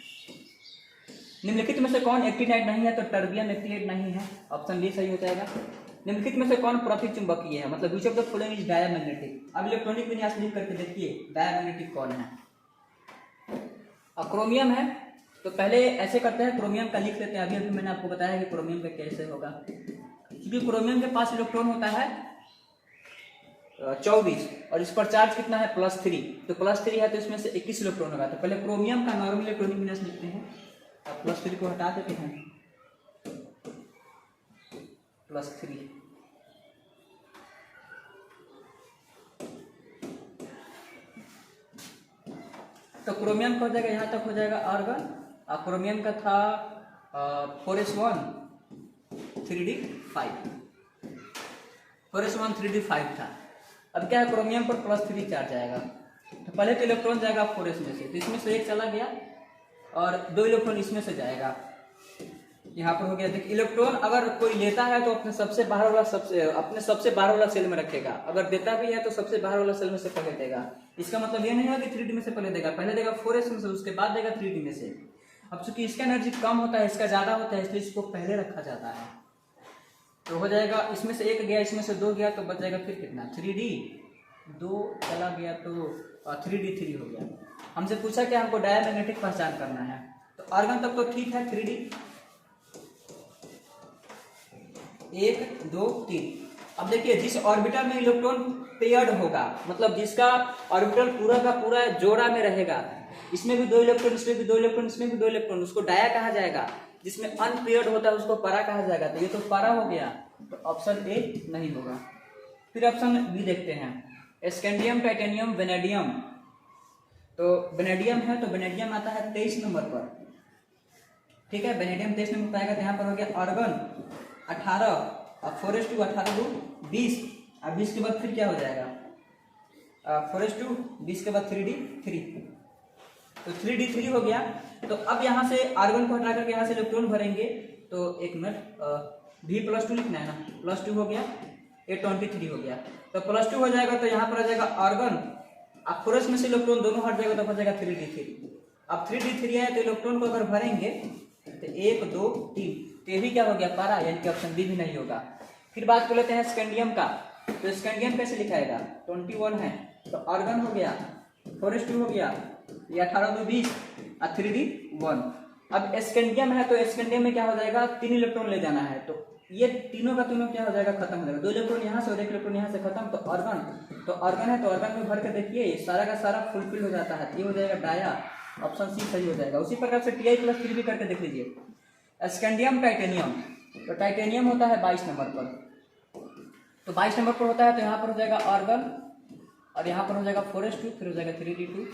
निम्नलिखित में से कौन एक्टिनाइड नहीं है, तो टर्बियम एक्टिनाइड नहीं है, ऑप्शन बी सही हो जाएगा। निम्नलिखित में से कौन प्रति चुंबकीय है, मतलब विच of the following is diamagnetic. अब इलेक्ट्रॉनिक विन्यास लिख करके देखिए डायमैग्नेटिक कौन है। क्रोमियम है, तो पहले ऐसे करते हैं, क्रोमियम का लिख लेते हैं। अभी अभी मैंने आपको बताया कि क्रोमियम का कैसे होगा, क्योंकि क्रोमियम के पास इलेक्ट्रॉन होता है 24 और इस पर चार्ज कितना है +3, तो +3 है तो इसमें से 21 इलेक्ट्रॉन होगा। तो पहले क्रोमियम का नॉर्मल इलेक्ट्रॉनिक विन्यास लिखते हैं, +3 को हटा देते हैं, +3 तो क्रोमियम का हो जाएगा, यहाँ तक हो जाएगा आर्गन। और क्रोमियम का था 4s1 3d5, 4s1 3d5 था। अब क्या है, क्रोमियम पर +3 चार्ज आएगा, तो पहले तो इलेक्ट्रॉन जाएगा 4s में से, तो इसमें से एक चला गया और 2 इलेक्ट्रॉन इसमें से जाएगा, यहाँ पर हो गया। देखिए इलेक्ट्रॉन अगर कोई लेता है तो अपने सबसे बाहर वाला सेल में रखेगा, अगर देता भी है तो सबसे बाहर वाला सेल में से पहले देगा। इसका मतलब ये नहीं है कि 3d में से पहले देगा, पहले देगा 4s में से, उसके बाद देगा 3d में से। अब चूंकि इसका एनर्जी कम होता है, इसका ज्यादा होता है, इसलिए इसको पहले रखा जाता है। तो हो जाएगा, इसमें से 1 गया, इसमें से 2 गया, तो बच जाएगा फिर कितना, 3d, 2 चला गया तो 3d3 हो गया। हमसे पूछा कि हमको डायमैग्नेटिक पहचान करना है, तो आर्गन तक तो ठीक है, 3d 1 2 3। अब देखिए जिस ऑर्बिटल में इलेक्ट्रॉन पेयर्ड होगा, मतलब जिसका ऑर्बिटल पूरा का पूरा जोड़ा में रहेगा, इसमें भी 2 इलेक्ट्रॉन, इसमें भी 2 इलेक्ट्रॉन, इसमें भी 2 इलेक्ट्रॉन, उसको डाया कहा जाएगा। जिसमें अनपेयर्ड होता है उसको पैरा कहा जाएगा। तो ये तो पैरा हो गया, तो ऑप्शन ए नहीं होगा। फिर ऑप्शन बी देखते हैं, स्कैंडियम, टाइटेनियम, वेनेडियम। तो वेनेडियम है तो वेनेडियम आता है 23 नंबर पर, ठीक है, वेनेडियम 23 नंबर पर आएगा। तो यहाँ पर हो गया आर्गन 18 और 4s2 18 2 20 और 20 के बाद फिर क्या हो जाएगा, 4s2 20 के बाद 3d3, तो 3d3 हो गया। तो अब यहाँ से आर्गन को हटा करके यहाँ से इलेक्ट्रॉन भरेंगे, तो एक मिनट, v+2 लिखना है ना, +2 हो गया, ये 23 हो गया, तो +2 हो जाएगा। तो यहाँ पर आ जाएगा आर्गन, अब 4s में से इलेक्ट्रॉन दोनों हट जाएगा तो हो जाएगा 3d3। अब 3d3 है तो इलेक्ट्रॉन को अगर भरेंगे तो 1 2 3, तो ये भी क्या हो गया, पैरा, यानी कि ऑप्शन बी भी नहीं होगा। फिर बात कर लेते हैं स्कैंडियम का, तो स्कैंडियम कैसे लिखाएगा, 21 है तो आर्गन हो गया, 4s2 हो गया, ये 18 2 20 और 3d1। अब स्कैंडियम है तो स्कैंडियम में क्या हो जाएगा, 3 इलेक्ट्रॉन ले जाना है, तो ये तीनों का तीनों क्या हो जाएगा, खत्म हो जाएगा। 2 इलेक्ट्रॉन यहाँ से और 1 इलेक्ट्रॉन यहाँ से खत्म, तो आर्गन है तो आर्गन में भर के देखिए सारा का सारा फुलफिल हो जाता है, ये हो जाएगा डाया, ऑप्शन सी सही हो जाएगा। उसी प्रकार से Ti+3 भी करके देख लीजिए। स्कैंडियम, टाइटेनियम, तो टाइटेनियम होता है 22 नंबर पर, तो 22 नंबर पर होता है, तो यहाँ पर हो जाएगा आर्गन और यहाँ पर हो जाएगा 4s2, फिर हो जाएगा 3d2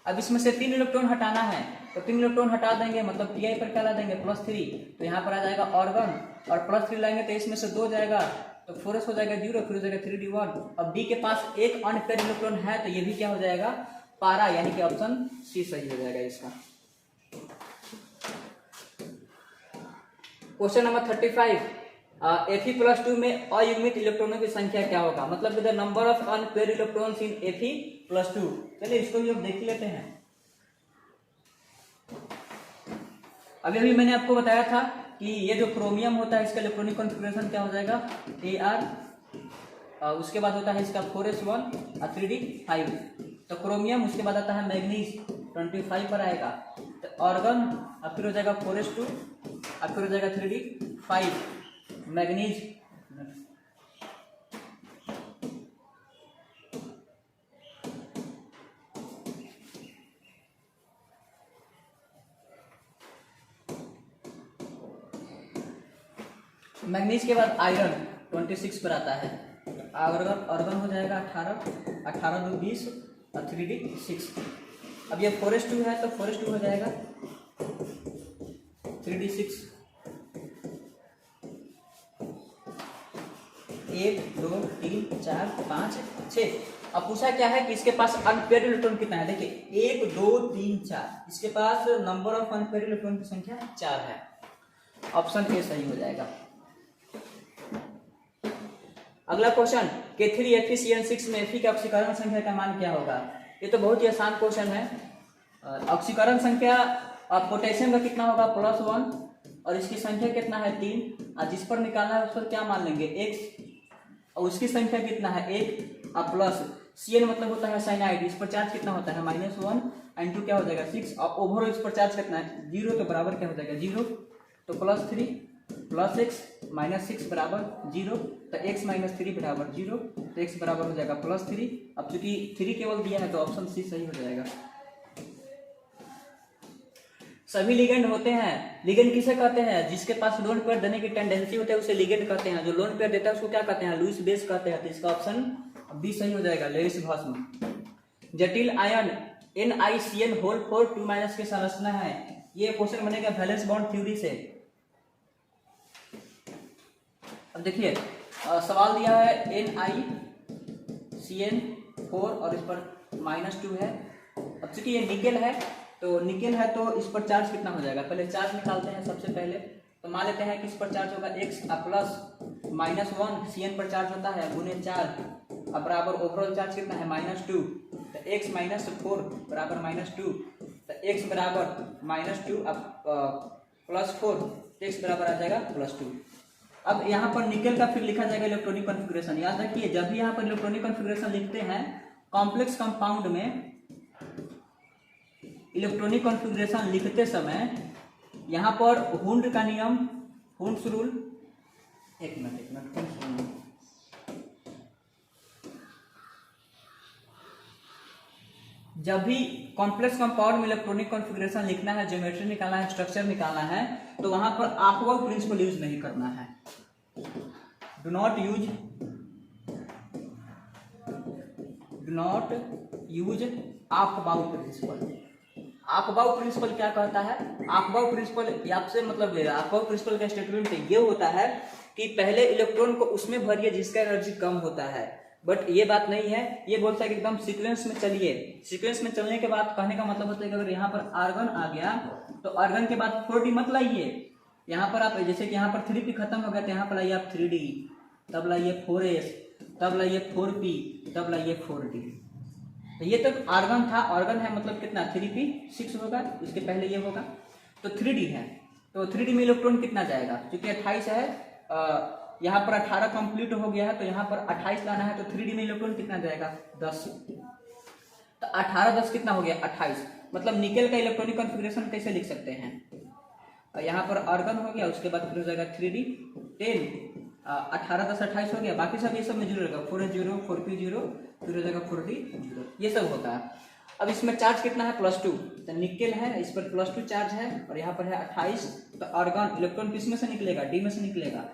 अब इसमें से 3 इलेक्ट्रॉन हटाना है, तो 3 इलेक्ट्रॉन हटा देंगे मतलब पी पर क्या ला देंगे +3, तो यहाँ पर आ जाएगा ऑर्गन, और +3 लाएंगे तो इसमें से 2 जाएगा तो 4s हो जाएगा 0, फिर हो जाएगा 3d1। अब डी के पास एक अनपेयर इलेक्ट्रॉन है तो ये भी क्या हो जाएगा पारा, यानी कि ऑप्शन सी सही हो जाएगा इसका। क्वेश्चन नंबर 35, Fe+2 में अयुग्मित इलेक्ट्रॉनों की संख्या क्या होगा, मतलब the number of unpair electrons in Fe+2। चलिए इसको भी अब देख लेते हैं। अभी अभी मैंने आपको बताया था कि ये जो क्रोमियम होता है इसका इलेक्ट्रॉनिक कॉन्फ़िगरेशन क्या हो जाएगा Ar, उसके बाद होता है इसका 4s1 और 3d5, तो क्रोमियम, उसके बाद आता है मैग्नीज 25 पर आएगा, तो ऑर्गन, अब फिर हो जाएगा 4s2, अब फिर हो जाएगा 3d5 मैग्नीज, मैग्नीज के बाद आयरन 26 पर आता है, ऑर्गन हो जाएगा 18 2 20 और 3d6। अब ये 4s2 है तो 4s2 हो जाएगा 3d6, 1 2 3 4 5 6। अब पूछा क्या है कि इसके पास अनपेयर इलेक्ट्रॉन कितना है, देखिए 1 2 3 4, इसके पास नंबर ऑफ अनपेयर इलेक्ट्रॉन की संख्या 4 है, ऑप्शन ए सही हो जाएगा। अगला क्वेश्चन, K3FeCN6 में Fe की ऑक्सीकरण संख्या का मान क्या होगा। ये तो बहुत ही आसान क्वेश्चन है। ऑक्सीकरण संख्या पोटेशियम का कितना होगा +1, और इसकी संख्या कितना है 3, और जिस पर निकालना है उस पर क्या मान लेंगे x, और उसकी संख्या कितना है 1, और प्लस Cn मतलब होता है साइनाइड, इस पर चार्ज कितना होता है -1 एंड 2 क्या हो जाएगा 6, और ओवरऑल इस पर चार्ज कितना है 0, तो बराबर क्या हो जाएगा 0, तो +3 + x -6 बराबर 0, तो x - 3 बराबर 0, तो x बराबर हो जाएगा +3। अब चूंकि 3 केवल दिया है तो ऑप्शन सी सही हो जाएगा। सभी लिगेंड होते हैं, लिगेंड किसे कहते हैं, जिसके पास लोन पेयर देने की टेंडेंसी होती है उसे लिगेंड कहते हैं, जो लोन पेयर देता है उसको क्या कहते हैं लुईस बेस कहते हैं, तो इसका ऑप्शन बी सही हो जाएगा, लेविस भस्म। जटिल आयन NiCN2 की संरचना है, ये क्वेश्चन बनेगा वैलेंस बॉन्ड थ्योरी से। अब देखिए सवाल दिया है NiCN4 और इस पर -2 है। अब चूंकि ये निकेल है तो इस पर चार्ज कितना हो जाएगा, पहले चार्ज निकालते हैं सबसे पहले, तो मान लेते हैं कि इस पर चार्ज होगा x प्लस -1 Cn पर चार्ज होता है गुने 4, अब बराबर ओवरऑल चार्ज कितना है -2, तो x -4 बराबर -2, तो x बराबर -2 अब +4, x बराबर आ जाएगा +2। अब यहाँ पर निकेल का फिर लिखा जाएगा इलेक्ट्रॉनिक कॉन्फ़िगरेशन। याद रखिए जब भी यहाँ पर इलेक्ट्रॉनिक कॉन्फ़िगरेशन लिखते हैं कॉम्प्लेक्स कंपाउंड में, इलेक्ट्रॉनिक कॉन्फ़िगरेशन लिखते समय यहाँ पर हुंड का नियम, हुंड्स रूल, एक मिनट जब भी कॉम्प्लेक्स कंपाउंड में इलेक्ट्रॉनिक कॉन्फ़िगरेशन लिखना है, ज्योमेट्री निकालना है, स्ट्रक्चर निकालना है, तो वहां पर आफबाउ प्रिंसिपल यूज नहीं करना है। Do not use aufbau principle. Aufbau principle क्या कहता है, आफबाउ प्रिंसिपल आपसे मतलब आफबाउ प्रिंसिपल का स्टेटमेंट ये होता है कि पहले इलेक्ट्रॉन को उसमें भरिए जिसका एनर्जी कम होता है, बट ये बात नहीं है, ये बोलता है कि एकदम सीक्वेंस में चलिए। सीक्वेंस में चलने के बाद कहने का मतलब होता है कि अगर यहाँ पर आर्गन आ गया तो आर्गन के बाद 4d मत लाइए, यहाँ पर आप जैसे कि यहाँ पर 3p खत्म हो गया तो यहाँ पर लाइए आप 3d, तब लाइए 4s, तब लाइए 4p, तब लाइए 4d। तो ये तो आर्गन था, आर्गन है मतलब कितना 3p 6 होगा, इसके पहले ये होगा, तो 3d है, तो 3d में इलेक्ट्रॉन कितना जाएगा, क्योंकि 28 है, यहाँ पर 18 कंप्लीट हो गया है तो यहाँ पर 28 लाना है, तो 3d में इलेक्ट्रॉन कितना जाएगा 10, तो 18 10 कितना हो गया 28। मतलब निकेल का इलेक्ट्रॉनिक कॉन्फ़िगरेशन कैसे लिख सकते हैं, यहाँ पर आर्गन हो गया, उसके बाद फिर हो जाएगा 3d 10, 18 10 28 हो गया, बाकी सब ये सब में 0 रहेगा, 4s 0 4p 0, फिर हो जाएगा 4d 0, ये सब होता है। अब इसमें चार्ज कितना है +2, तो निकेल है, इस पर +2 चार्ज है और यहाँ पर है 28, तो आर्गन इलेक्ट्रॉन किस में से निकलेगा, डी में से निकलेगा,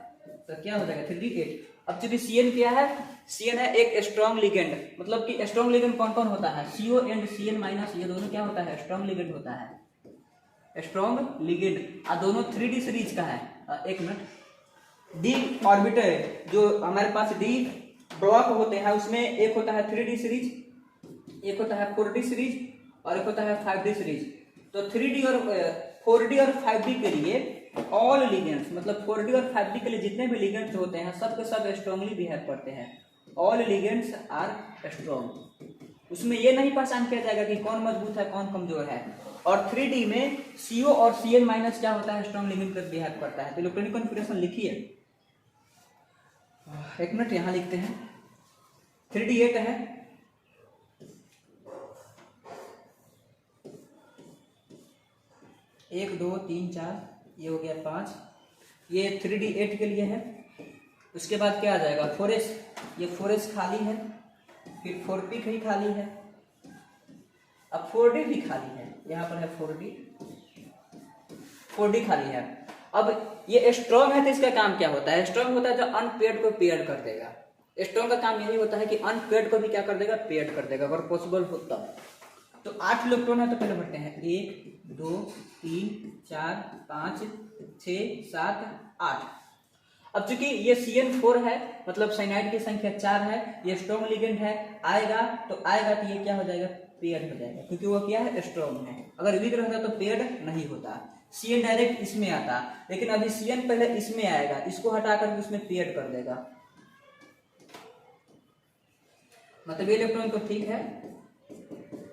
तो क्या हो जाएगा 3D8। अब चूंकि Cn क्या है, Cn है एक स्ट्रॉन्ग लिगेंड, मतलब कि स्ट्रॉन्ग लिगेंड कौन कौन होता है, CO एंड Cn माइनस, ये दोनों क्या होता है, स्ट्रॉन्ग लिगेंड होता है, स्ट्रॉन्ग लिगेंड। और दोनों 3D सीरीज का है। एक मिनट, डी ऑर्बिटल जो हमारे पास डी ब्लॉक होते हैं उसमें एक होता है 3D सीरीज, एक होता है 4D सीरीज और एक होता है 5D सीरीज। तो 3D और 4D और 5D के लिए ऑल लिगेंड्स, मतलब 4D और 5D के लिए जितने भी लिगेंड्स होते हैं सब के सब स्ट्रांगली बिहेव करते हैं। All ligands are strong. उसमें ये नहीं पहचान किया जाएगा कि कौन मजबूत है कौन कमजोर है। और 3D में CO और Cn माइनस क्या होता है, स्ट्रॉन्ग लिगेंड पर बिहेव करता है। तो इलेक्ट्रॉनिक कॉन्फिगरेशन लिखिए, एक मिनट यहां लिखते हैं। 3D8 है, एक दो तीन चार, ये हो गया 5, ये 3D8 के लिए है। उसके बाद क्या आ जाएगा 4s, ये 4s खाली है, फिर 4p ही खाली है, अब 4D भी खाली है, यहाँ पर है 4D खाली है। अब ये स्ट्रॉन्ग है तो इसका काम क्या होता है, स्ट्रॉन्ग होता है जो अनपेयर्ड को पेयर्ड कर देगा। स्ट्रॉन्ग का काम यही होता है कि अनपेयर्ड को भी क्या कर देगा, पेयर्ड कर देगा अगर पॉसिबल हो तब। तो 8 इलेक्ट्रॉन है तो पहले बढ़ते हैं 1 2 3 4 5 6 7 8। अब चूंकि ये CN4 है मतलब साइनाइड की संख्या 4 है, ये स्ट्रॉन्ग लिगेंड है, आएगा तो ये क्या हो जाएगा, पेयर्ड हो जाएगा, क्योंकि वो क्या है, स्ट्रॉन्ग है। अगर वीक रहता तो पेयर्ड नहीं होता। Cn डायरेक्ट इसमें आता, लेकिन अभी Cn पहले इसमें आएगा, इसको हटाकर इसमें पेयर्ड कर देगा, मतलब ये इलेक्ट्रॉन तो ठीक है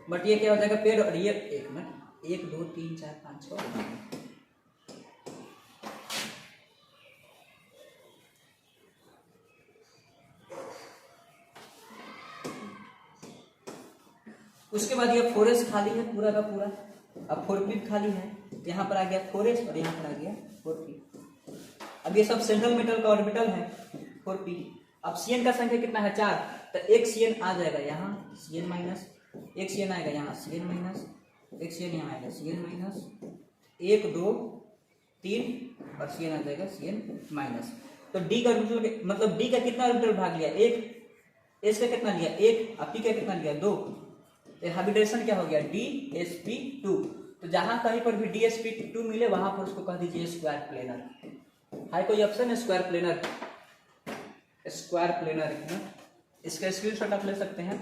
बट ये क्या हो जाएगा पेयर्ड। और ये एक मिनट, 1 2 3 4 5 6, उसके बाद ये 4s खाली है पूरा का पूरा, अब 4p खाली है, यहाँ पर आ गया 4s और यहाँ पर आ गया 4p। अब ये सब सेंट्रल मेटल का ऑर्बिटल है 4p। अब Cn का संख्या कितना है 4, तो एक Cn आ जाएगा यहाँ, Cn माइनस, एक Cn आएगा यहाँ Cn माइनस, एक Cn यहाँ आएगा Cn माइनस, 1 2 3 और Cn आ जाएगा Cn माइनस। तो D का मतलब D का कितना ऑर्बिटल भाग लिया, 1, S का कितना लिया 1, और P का कितना लिया 2। हैबिटेशन क्या हो गया DsP2। तो जहां कहीं पर भी DsP2 मिले वहां पर उसको कह दीजिए स्क्वायर प्लेनर। है कोई ऑप्शन है स्क्वायर प्लेनर, स्क्वायर प्लेनर, इसका स्क्रीनशॉट आप ले सकते हैं।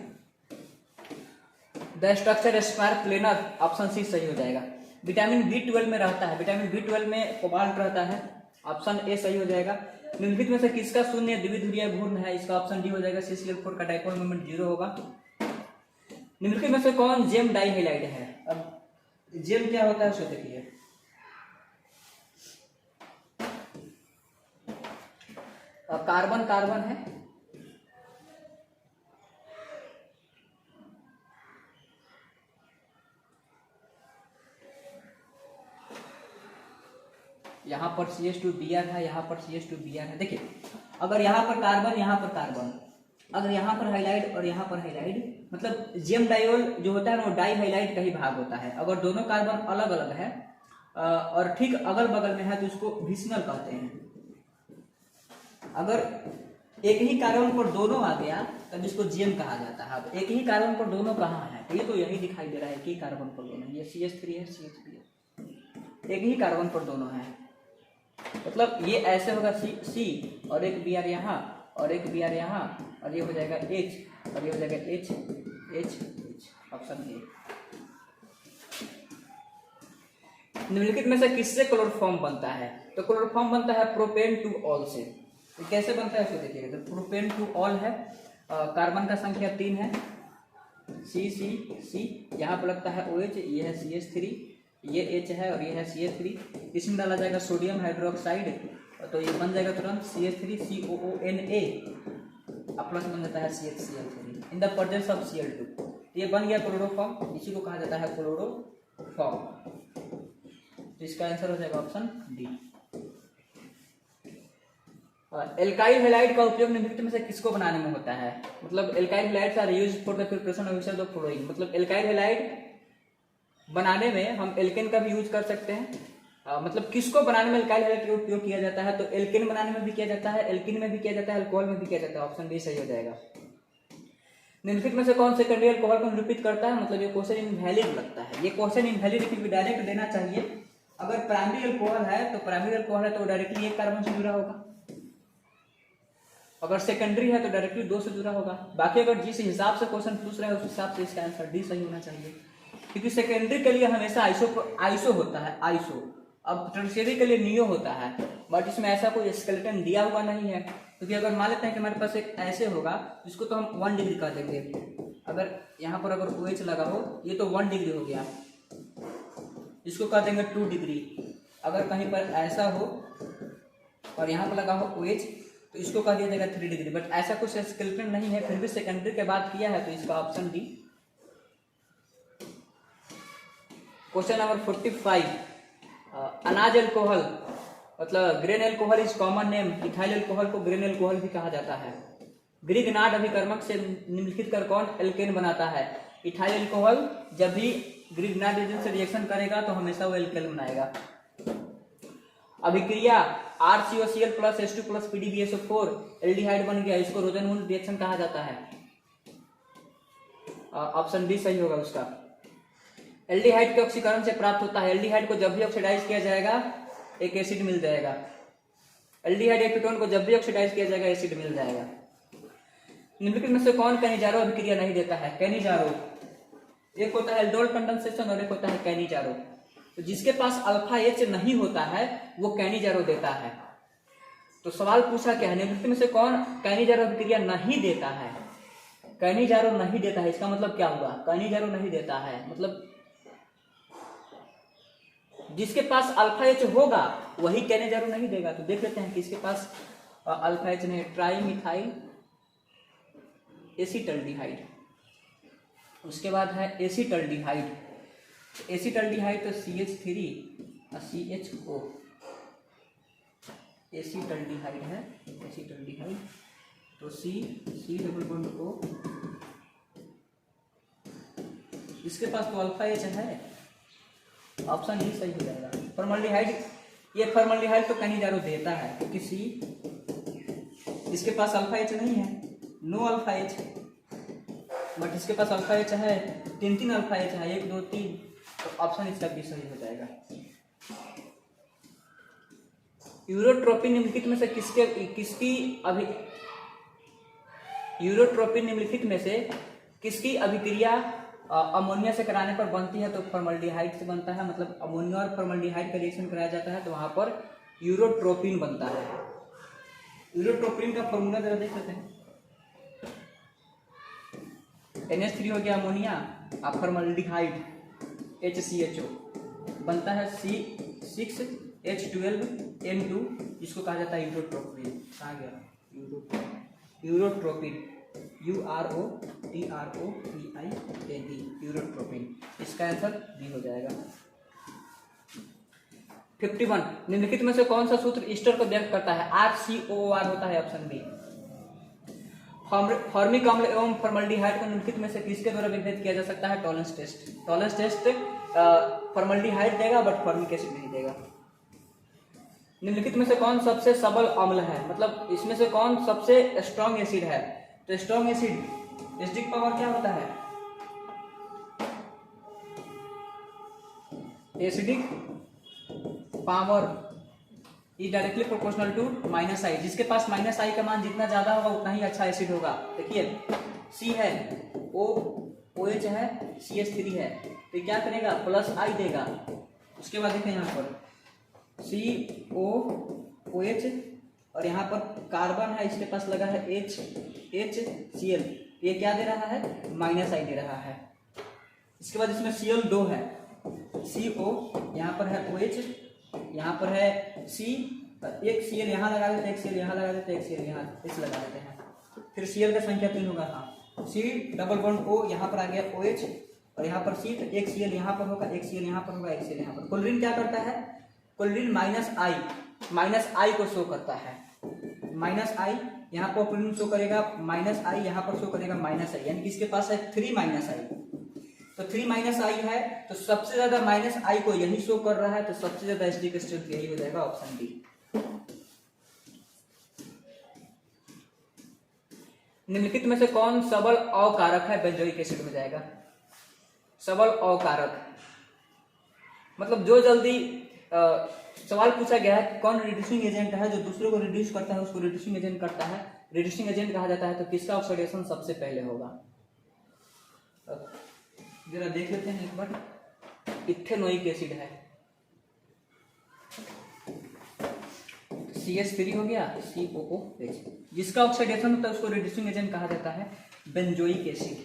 The structure square planar, option C सही हो जाएगा। विटामिन B12 में रहता है, विटामिन B12 में कोबाल्ट रहता है, ऑप्शन ए सही हो जाएगा। निम्नलिखित में से किसका शून्य द्विध्रुवीय घूर्ण है, इसका ऑप्शन डी हो जाएगा। CCl4 का डाइपोल मोमेंट 0 होगा। निम्नलिखित में से कौन जेम डाई हैलाइड है। अब जेम क्या होता है उसको देखिए, अब कार्बन कार्बन है, यहाँ पर CH2Br है, यहाँ पर CH2Br है। देखिए अगर यहाँ पर कार्बन यहाँ पर कार्बन, अगर यहाँ पर हाइलाइट और यहाँ पर हाइलाइट, मतलब जेम डायोल जो होता है ना वो डाई हाइलाइट का ही भाग होता है। अगर दोनों कार्बन अलग अलग है और ठीक अगल बगल में है तो उसको विसिनल कहते हैं। अगर एक ही कार्बन पर दोनों आ गया तब इसको जेम कहा जाता है। अब एक ही कार्बन पर दोनों कहाँ है, ये तो यही दिखाई दे रहा है कि कार्बन पर दोनों, ये CH3 है CH3 है, एक ही कार्बन पर दोनों है, मतलब ये ऐसे होगा C और एक Br यहाँ और एक Br यहाँ और ये हो जाएगा H और ये हो जाएगा H, ऑप्शन ए। निम्नलिखित में से किससे क्लोरोफॉर्म बनता है, तो क्लोरोफॉर्म बनता है प्रोपेन टू ऑल से। तो कैसे बनता है उसको देखिएगा। तो प्रोपेन टू ऑल है, कार्बन का संख्या 3 है, C, यहाँ पर लगता है OH, ये है CH3, ये H है और ये है CH3। इसमें डाला जाएगा सोडियम हाइड्रोक्साइड, तो ये बन जाएगा तुरंत CH3COONA, प्लस बन जाता है CH3 in the presence of Cl2। ये बन गया क्लोरोफॉर्म, इसी को कहा जाता है क्लोरोफॉर्म। तो इसका आंसर हो जाएगा ऑप्शन डी। एल्काइल हैलाइड का उपयोग निम्नलिखित में से किसको बनाने में होता है, मतलब alkyl halides are used for the preparation of the following. मतलब एल्काइल हैलाइड बनाने में हम एल्केन का भी यूज कर सकते हैं मतलब किसको बनाने में अल्काइल हैलाइड का उपयोग किया जाता है, तो एल्केन बनाने में भी किया जाता है, एल्कीन में भी किया जाता है, अल्कोहल में भी किया जाता है। ऑप्शन बी सही हो जाएगा। निम्नलिखित में से कौन सेकेंडरी अल्कोहल को निरूपित करता है, मतलब ये क्वेश्चन इनवैलिड लगता है। ये क्वेश्चन इनवैलिड फिर डायरेक्ट देना चाहिए। अगर प्राइमरी अल्कोहल है तो प्राइमरी अल्कोहल है तो डायरेक्टली एक कार्बन से जुड़ा होगा, अगर सेकेंडरी है तो डायरेक्टली दो से जुड़ा होगा। बाकी अगर जिस हिसाब से क्वेश्चन पूछ रहा है उस हिसाब से इसका आंसर डी सही होना चाहिए, क्योंकि सेकेंडरी के लिए हमेशा आइसो होता है, आइसो। अब टर्शियरी के लिए नियो होता है, बट इसमें ऐसा कोई स्केलेटन दिया हुआ नहीं है, क्योंकि अगर मान लेते हैं कि हमारे पास एक ऐसे होगा, इसको तो हम 1 डिग्री कह देंगे। अगर यहाँ पर अगर OH लगा हो, ये तो 1 डिग्री हो गया, इसको कह देंगे 2 डिग्री। अगर कहीं पर ऐसा हो और यहाँ पर लगा हो OH, तो इसको कह दिया जाएगा 3 डिग्री। बट ऐसा कुछ स्केलेटन नहीं है, फिर भी सेकेंडरी के बाद किया है, तो इसका ऑप्शन डी। क्वेश्चन नंबर 45, अनाज अल्कोहल मतलब grain alcohol is common name. Ethyl alcohol को ग्रेन अल्कोहल भी कहा जाता है। ग्रिग्नार्ड अभिकर्मक से निम्नलिखित कर कौन एल्केन बनाता है। इथाइल अल्कोहल जब भी ग्रिग्नार्ड एजेंट से रिएक्शन करेगा तो हमेशा वो एल्केन बनाएगा। अभिक्रिया RCOCl plus H2 plus PDBSO4 aldehyde बन गया, इसको रोजनवुड रिएक्शन कहा जाता है। ऑप्शन बी सही होगा उसका। एल्डिहाइड के ऑक्सीकरण से प्राप्त होता है। एल्डिहाइड को जब भी ऑक्सीडाइज किया जाएगा एक एसिड मिल जाएगा। एल्डिहाइड एकीटोन को जब भी ऑक्सीडाइज किया जाएगा एसिड मिल जाएगा। निम्नलिखित में से कौन कैनिजारो अभिक्रिया नहीं देता है। कैनिजारो, एक होता है एल्डोल कंडेंसेशन और एक होता है कैनिजारो। तो जिसके पास अल्फा H नहीं होता है वो कैनिजारो देता है। तो सवाल पूछा क्या है, निम्नलिखित में से कौन कैनिजारो अभिक्रिया नहीं देता है। कैनिजारो नहीं देता है, इसका मतलब क्या हुआ, कैनिजारो नहीं देता है मतलब जिसके पास अल्फा H होगा वही कैनिजारो नहीं देगा। तो देख लेते हैं किसके पास अल्फा H नहीं, ट्राइमिथाइल एसिटल्डिहाइड। उसके बाद है एसिटल्डिहाइड। एसिटल्डिहाइड तो CH3 और CHO, एसिटल्डिहाइड है, एसिटल्डिहाइड तो C डबल बॉन्ड O, इसके पास तो अल्फा H है, ऑप्शन ही सही हो जाएगा। फॉर्मल्डिहाइड, ये फॉर्मल्डिहाइड तो कैनिजारो देता है क्योंकि C, इसके पास अल्फा H नहीं है, नो अल्फा H, बट इसके पास अल्फा H है, 3 अल्फा H है, 1 2 3, तो ऑप्शन इसका भी सही हो जाएगा। यूरोट्रोपिन निम्नलिखित में से यूरोट्रोपिन निम्नलिखित में से किसकी अभिक्रिया अमोनिया से कराने पर बनती है, तो फॉर्मल्डिहाइड से बनता है। मतलब अमोनिया और फॉर्मल्डिहाइड का रिएक्शन कराया जाता है तो वहां पर यूरोट्रोपिन बनता है। यूरोट्रोपिन का फॉर्मूला जरा देख लेते हैं। NH3 हो गया अमोनिया, फॉर्मल्डिहाइड HCHO बनता है C6H12N2, जिसको कहा जाता है यूरोट्रोपिन। कहा गया यूरोट्रोपिन, UROTROPIN, यूरोट्रोपिन। इसका आंसर बी हो जाएगा। 51, निम्नलिखित में से कौन सा सूत्र ईस्टर को व्यक्त करता है। RCOOR होता है, ऑप्शन बी। फॉर्मिक अम्ल एवं फॉर्मल्डिहाइड को निम्नलिखित में से किसके द्वारा विभेद किया जा सकता है। Tolerance test. Tolerance test formaldehyde देगा बट फॉर्मिक एसिड नहीं देगा। निम्नलिखित में से कौन सबसे सबल अम्ल है, मतलब इसमें से कौन सबसे स्ट्रॉन्ग एसिड है। तो स्ट्रॉन्ग एसिड एसिडिक पावर क्या होता है, acidic power is directly proportional to -I। जिसके पास -I का मान जितना ज्यादा होगा उतना ही अच्छा एसिड होगा। देखिए C है, OH है, CH3 है, तो क्या करेगा +I देगा। उसके बाद देखें यहाँ पर COOH और यहाँ पर कार्बन है, इसके पास लगा है HCl, ये क्या दे रहा है -I दे रहा है। इसके बाद इसमें Cl 2 है, CO, यहाँ पर है OH, यहाँ पर है C, एक Cl यहाँ लगा देते हैं, एक Cl यहाँ लगा देते हैं, एक Cl यहाँ इस लगा देते हैं, फिर Cl का संख्या 3 होगा। हाँ, C डबल बॉन्ड O, यहाँ पर आ गया OH और यहाँ पर C, तो एक Cl यहाँ पर होगा, एक Cl यहाँ पर होगा, एक Cl यहाँ पर। क्लोरीन क्या करता है, क्लोरीन -I को शो करता है। -I यहाँ पर क्लोरीन शो करेगा, -I यहाँ पर शो करेगा -I, यानी कि इसके पास है 3 -I। तो 3 माइनस आई है, तो सबसे ज्यादा माइनस आई को यही शो कर रहा है, तो सबसे ज्यादा एसिडिक स्ट्रेंथ यही हो जाएगा, ऑप्शन डी। निम्नलिखित में से कौन सबल अकारक है, बेंजोइक एसिड हो जाएगा। सबल अकारक मतलब जो जल्दी सवाल पूछा गया है कौन रिड्यूसिंग एजेंट है जो दूसरों को रिड्यूस करता है, उसको रिड्यूसिंग एजेंट करता है, रिड्यूसिंग एजेंट कहा जाता है, तो किसका ऑक्सीडेशन सबसे पहले होगा। जरा देख लेते हैं एक बार। इथेनोइक एसिड है, CH3 हो गया, COOH, जिसका ऑक्सीडेशन होता है उसको रिड्यूसिंग एजेंट कहा जाता है, बेंजोइक एसिड।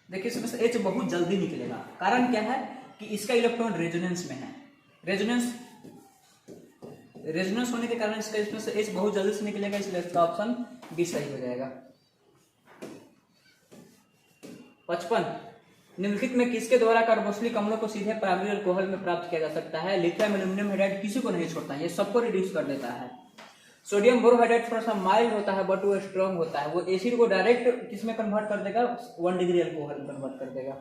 देखिए इसमें से H बहुत जल्दी निकलेगा, कारण क्या है कि इसका इलेक्ट्रॉन रेजोनेंस में है, रेजोनेंस होने के कारण इसका इसमें से H बहुत जल्दी से निकलेगा, इसलिए इसका ऑप्शन बी सही हो जाएगा। 55 निम्नलिखित में किसके द्वारा कार्बोक्सिलिक अम्लों को सीधे प्राइमरी अल्कोहल में प्राप्त किया जा सकता है। लिथियम एल्यूमिनियम हाइड्राइड किसी को नहीं छोड़ता, ये सबको रिड्यूस कर देता है। सोडियम बोरोहाइड्राइड थोड़ा सा माइल्ड होता है बट वो स्ट्रांग होता है, वो एसिड को डायरेक्ट किसमें कन्वर्ट कर देगा, 1 डिग्री अल्कोहल में कन्वर्ट कर देगा।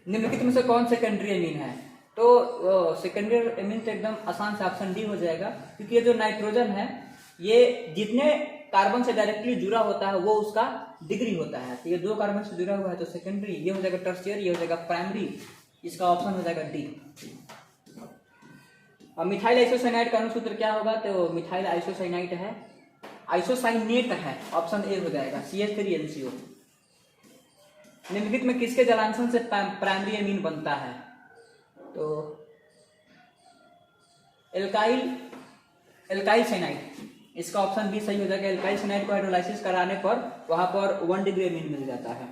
निम्नलिखित में से कौन सेकेंडरी एमीन है, तो सेकेंडरी एमीन तो एकदम आसान से ऑप्शन डी हो जाएगा, क्योंकि ये जो नाइट्रोजन है ये जितने कार्बन से डायरेक्टली जुड़ा होता है वो उसका डिग्री होता है, तो ये 2 कार्बन से जुड़ा हुआ है तो सेकेंडरी, ये हो जाएगा टर्शियर, ये हो जाएगा प्राइमरी, इसका ऑप्शन हो जाएगा डी। और मिथाइल आइसोसाइनाइड का अनुसूत्र क्या होगा, तो मिथाइल आइसोसाइनाइड है, आइसोसाइनेट है, ऑप्शन ए हो जाएगा, CH3NCO। निम्नलिखित में किसके जलांशन से प्राइमरी एमीन बनता है, तो एल्काइल साइनाइड, इसका ऑप्शन बी सही हो जाएगा। एल्काइल साइनाइड को हाइड्रोलाइसिस कराने पर वहां पर 1 डिग्री एमीन मिल जाता है,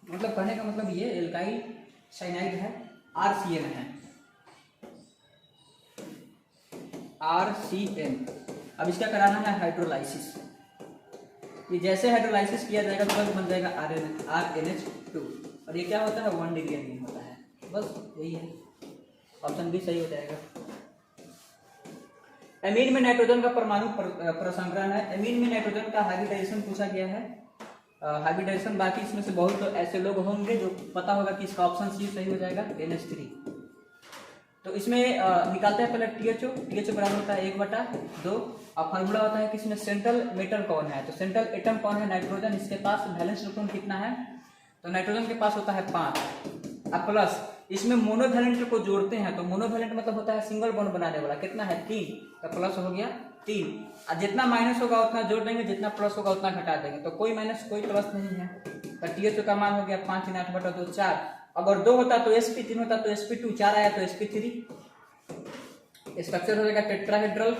मतलब कहने का मतलब ये एल्काइल साइनाइड है, RCN है, RCN। अब इसका कराना है हाइड्रोलाइसिस, ये जैसे हाइड्रोलाइसिस किया जाएगा तो बन जाएगा RNH2, और ये क्या होता है, 1 डिग्री एमीन होता है, बस यही है, ऑप्शन बी सही हो जाएगा। एमीन में नाइट्रोजन का परमाणु प्रसंकरण है, एमीन में नाइट्रोजन का हाइब्रिडाइजेशन पूछा गया है, हाइब्रिडाइजेशन, बाकी इसमें से बहुत ऐसे लोग होंगे जो पता होगा कि इसका ऑप्शन सी सही हो जाएगा, NH3। तो इसमें निकालते हैं पहले THO बराबर होता है 1/2, और फार्मूला होता है कि इसमें सेंट्रल मेटल कौन है, तो सेंट्रल एटम कौन है, नाइट्रोजन, इसके पास वैलेंस इलेक्ट्रॉन कितना है, तो नाइट्रोजन के पास होता है 5, अब प्लस इसमें मोनोवैलेंट को जोड़ते हैं, तो मोनोवैलेंट मतलब होता है सिंगल बॉन्ड बनाने वाला, कितना है 3, तो प्लस हो गया 3, और जितना माइनस होगा उतना जोड़ देंगे, जितना प्लस होगा उतना घटा देंगे, तो कोई माइनस कोई प्लस नहीं है, तो THO का मान हो गया 5 × 8/2 4, अगर 2 होता तो sp, 3 होता तो sp2, 4 आया तो sp3, स्ट्रक्चर हो जाएगा टेट्राहेड्रल।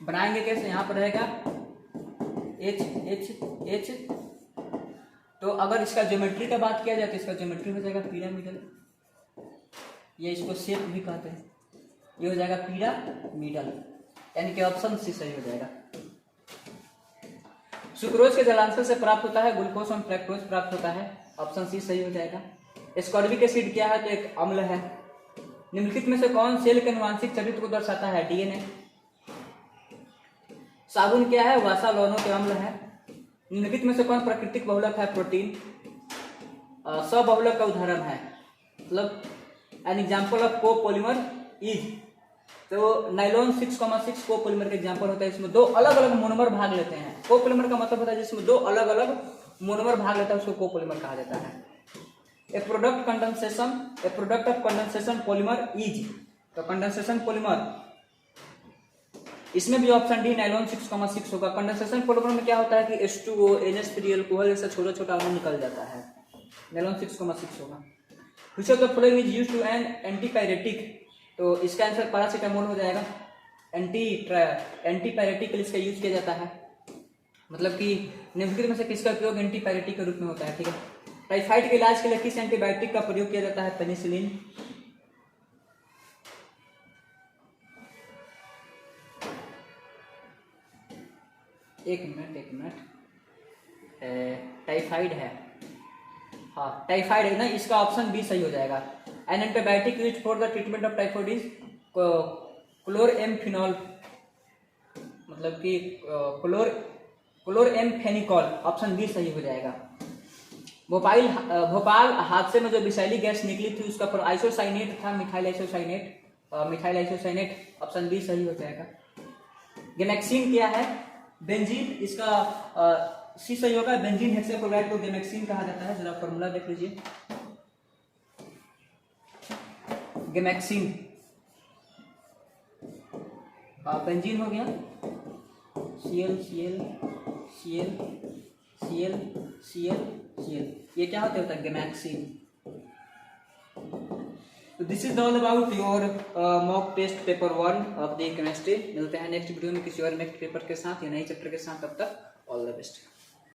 बनाएंगे कैसे, यहाँ पर रहेगा H, तो अगर इसका ज्योमेट्री का बात किया जाए तो इसका ज्योमेट्री हो जाएगा पिरामिडल, ये इसको शेप भी कहते हैं, ये हो जाएगा पिरामिडल, यानी कि ऑप्शन सी सही हो जाएगा। सुक्रोज के जलांश से प्राप्त होता है ग्लूकोज और फ्रक्टोज प्राप्त होता है, ऑप्शन सी सही हो जाएगा। एस्कॉर्बिक एसिड क्या है, तो एक अम्ल है। निम्नलिखित में से कौन सेल के आनुवांशिक चरित्र को दर्शाता है, DNA। साबुन क्या है, वसा लवणों के अम्ल है। निम्नलिखित में से कौन प्राकृतिक बहुलक है, प्रोटीन। सबहुलक का उदाहरण है, मतलब an example of copolymer is, तो नाइलॉन 6,6 कोपोलिमर का एग्जाम्पल होता है, इसमें 2 अलग अलग मोनोमर भाग लेते हैं। कोपोलिमर का मतलब होता है जिसमें 2 अलग अलग मोनोमर भाग लेता है, उसको कोपोलिमर कहा जाता है। A product of condensation polymer is, तो कंडेंसेशन पॉलीमर, इसमें भी ऑप्शन डी नाइलॉन 6,6 होगा। कंडेंसेशन पॉलीमर में क्या होता है कि H2O, NH3 अल्कोहल जैसा छोटा छोटा अणु निकल जाता है, नाइलॉन 6,6 होगा। Which of the following is used to an antipyretic, तो इसका आंसर पैरासीटामोल हो जाएगा। एंटीपायरेटिक के लिए इसका यूज किया जाता है, मतलब कि निम्नलिखित में से किसका उपयोग एंटीपायरेटिक के रूप में होता है, ठीक है। टाइफाइड के इलाज के लिए किस एंटीबायोटिक का प्रयोग किया जाता है, पेनिसिलिन। एक मिनट, टाइफाइड है, हाँ टाइफाइड है ना, इसका ऑप्शन बी सही हो जाएगा। An antibiotic used for the treatment of typhoid is chloramphenicol, मतलब कि क्लोरएम्फेनिकॉल, ऑप्शन बी सही हो जाएगा। भोपाल हादसे में जो विषैली गैस निकली थी उसका आइसोसाइनेट था, मिथाइल आइसोसाइनेट, ऑप्शन बी सही हो जाएगा। गेमेक्सिन क्या है? बेंजीन, इसका सी सही होगा। बेंजीन हेक्साक्लोराइड को गेमेक्सिन कहा जाता है। जरा फॉर्मूला देख लीजिए। गेमेक्सिन बेंजीन हो गया, Cl Cl Cl Cl Cl Cl, ये क्या होता है? गेमेक्सिन। तो this is all about your mock test paper 1 of the chemistry. मिलते हैं नेक्स्ट वीडियो में किसी और नेक्स्ट पेपर के साथ या नए चैप्टर के साथ। तब तक ऑल द बेस्ट।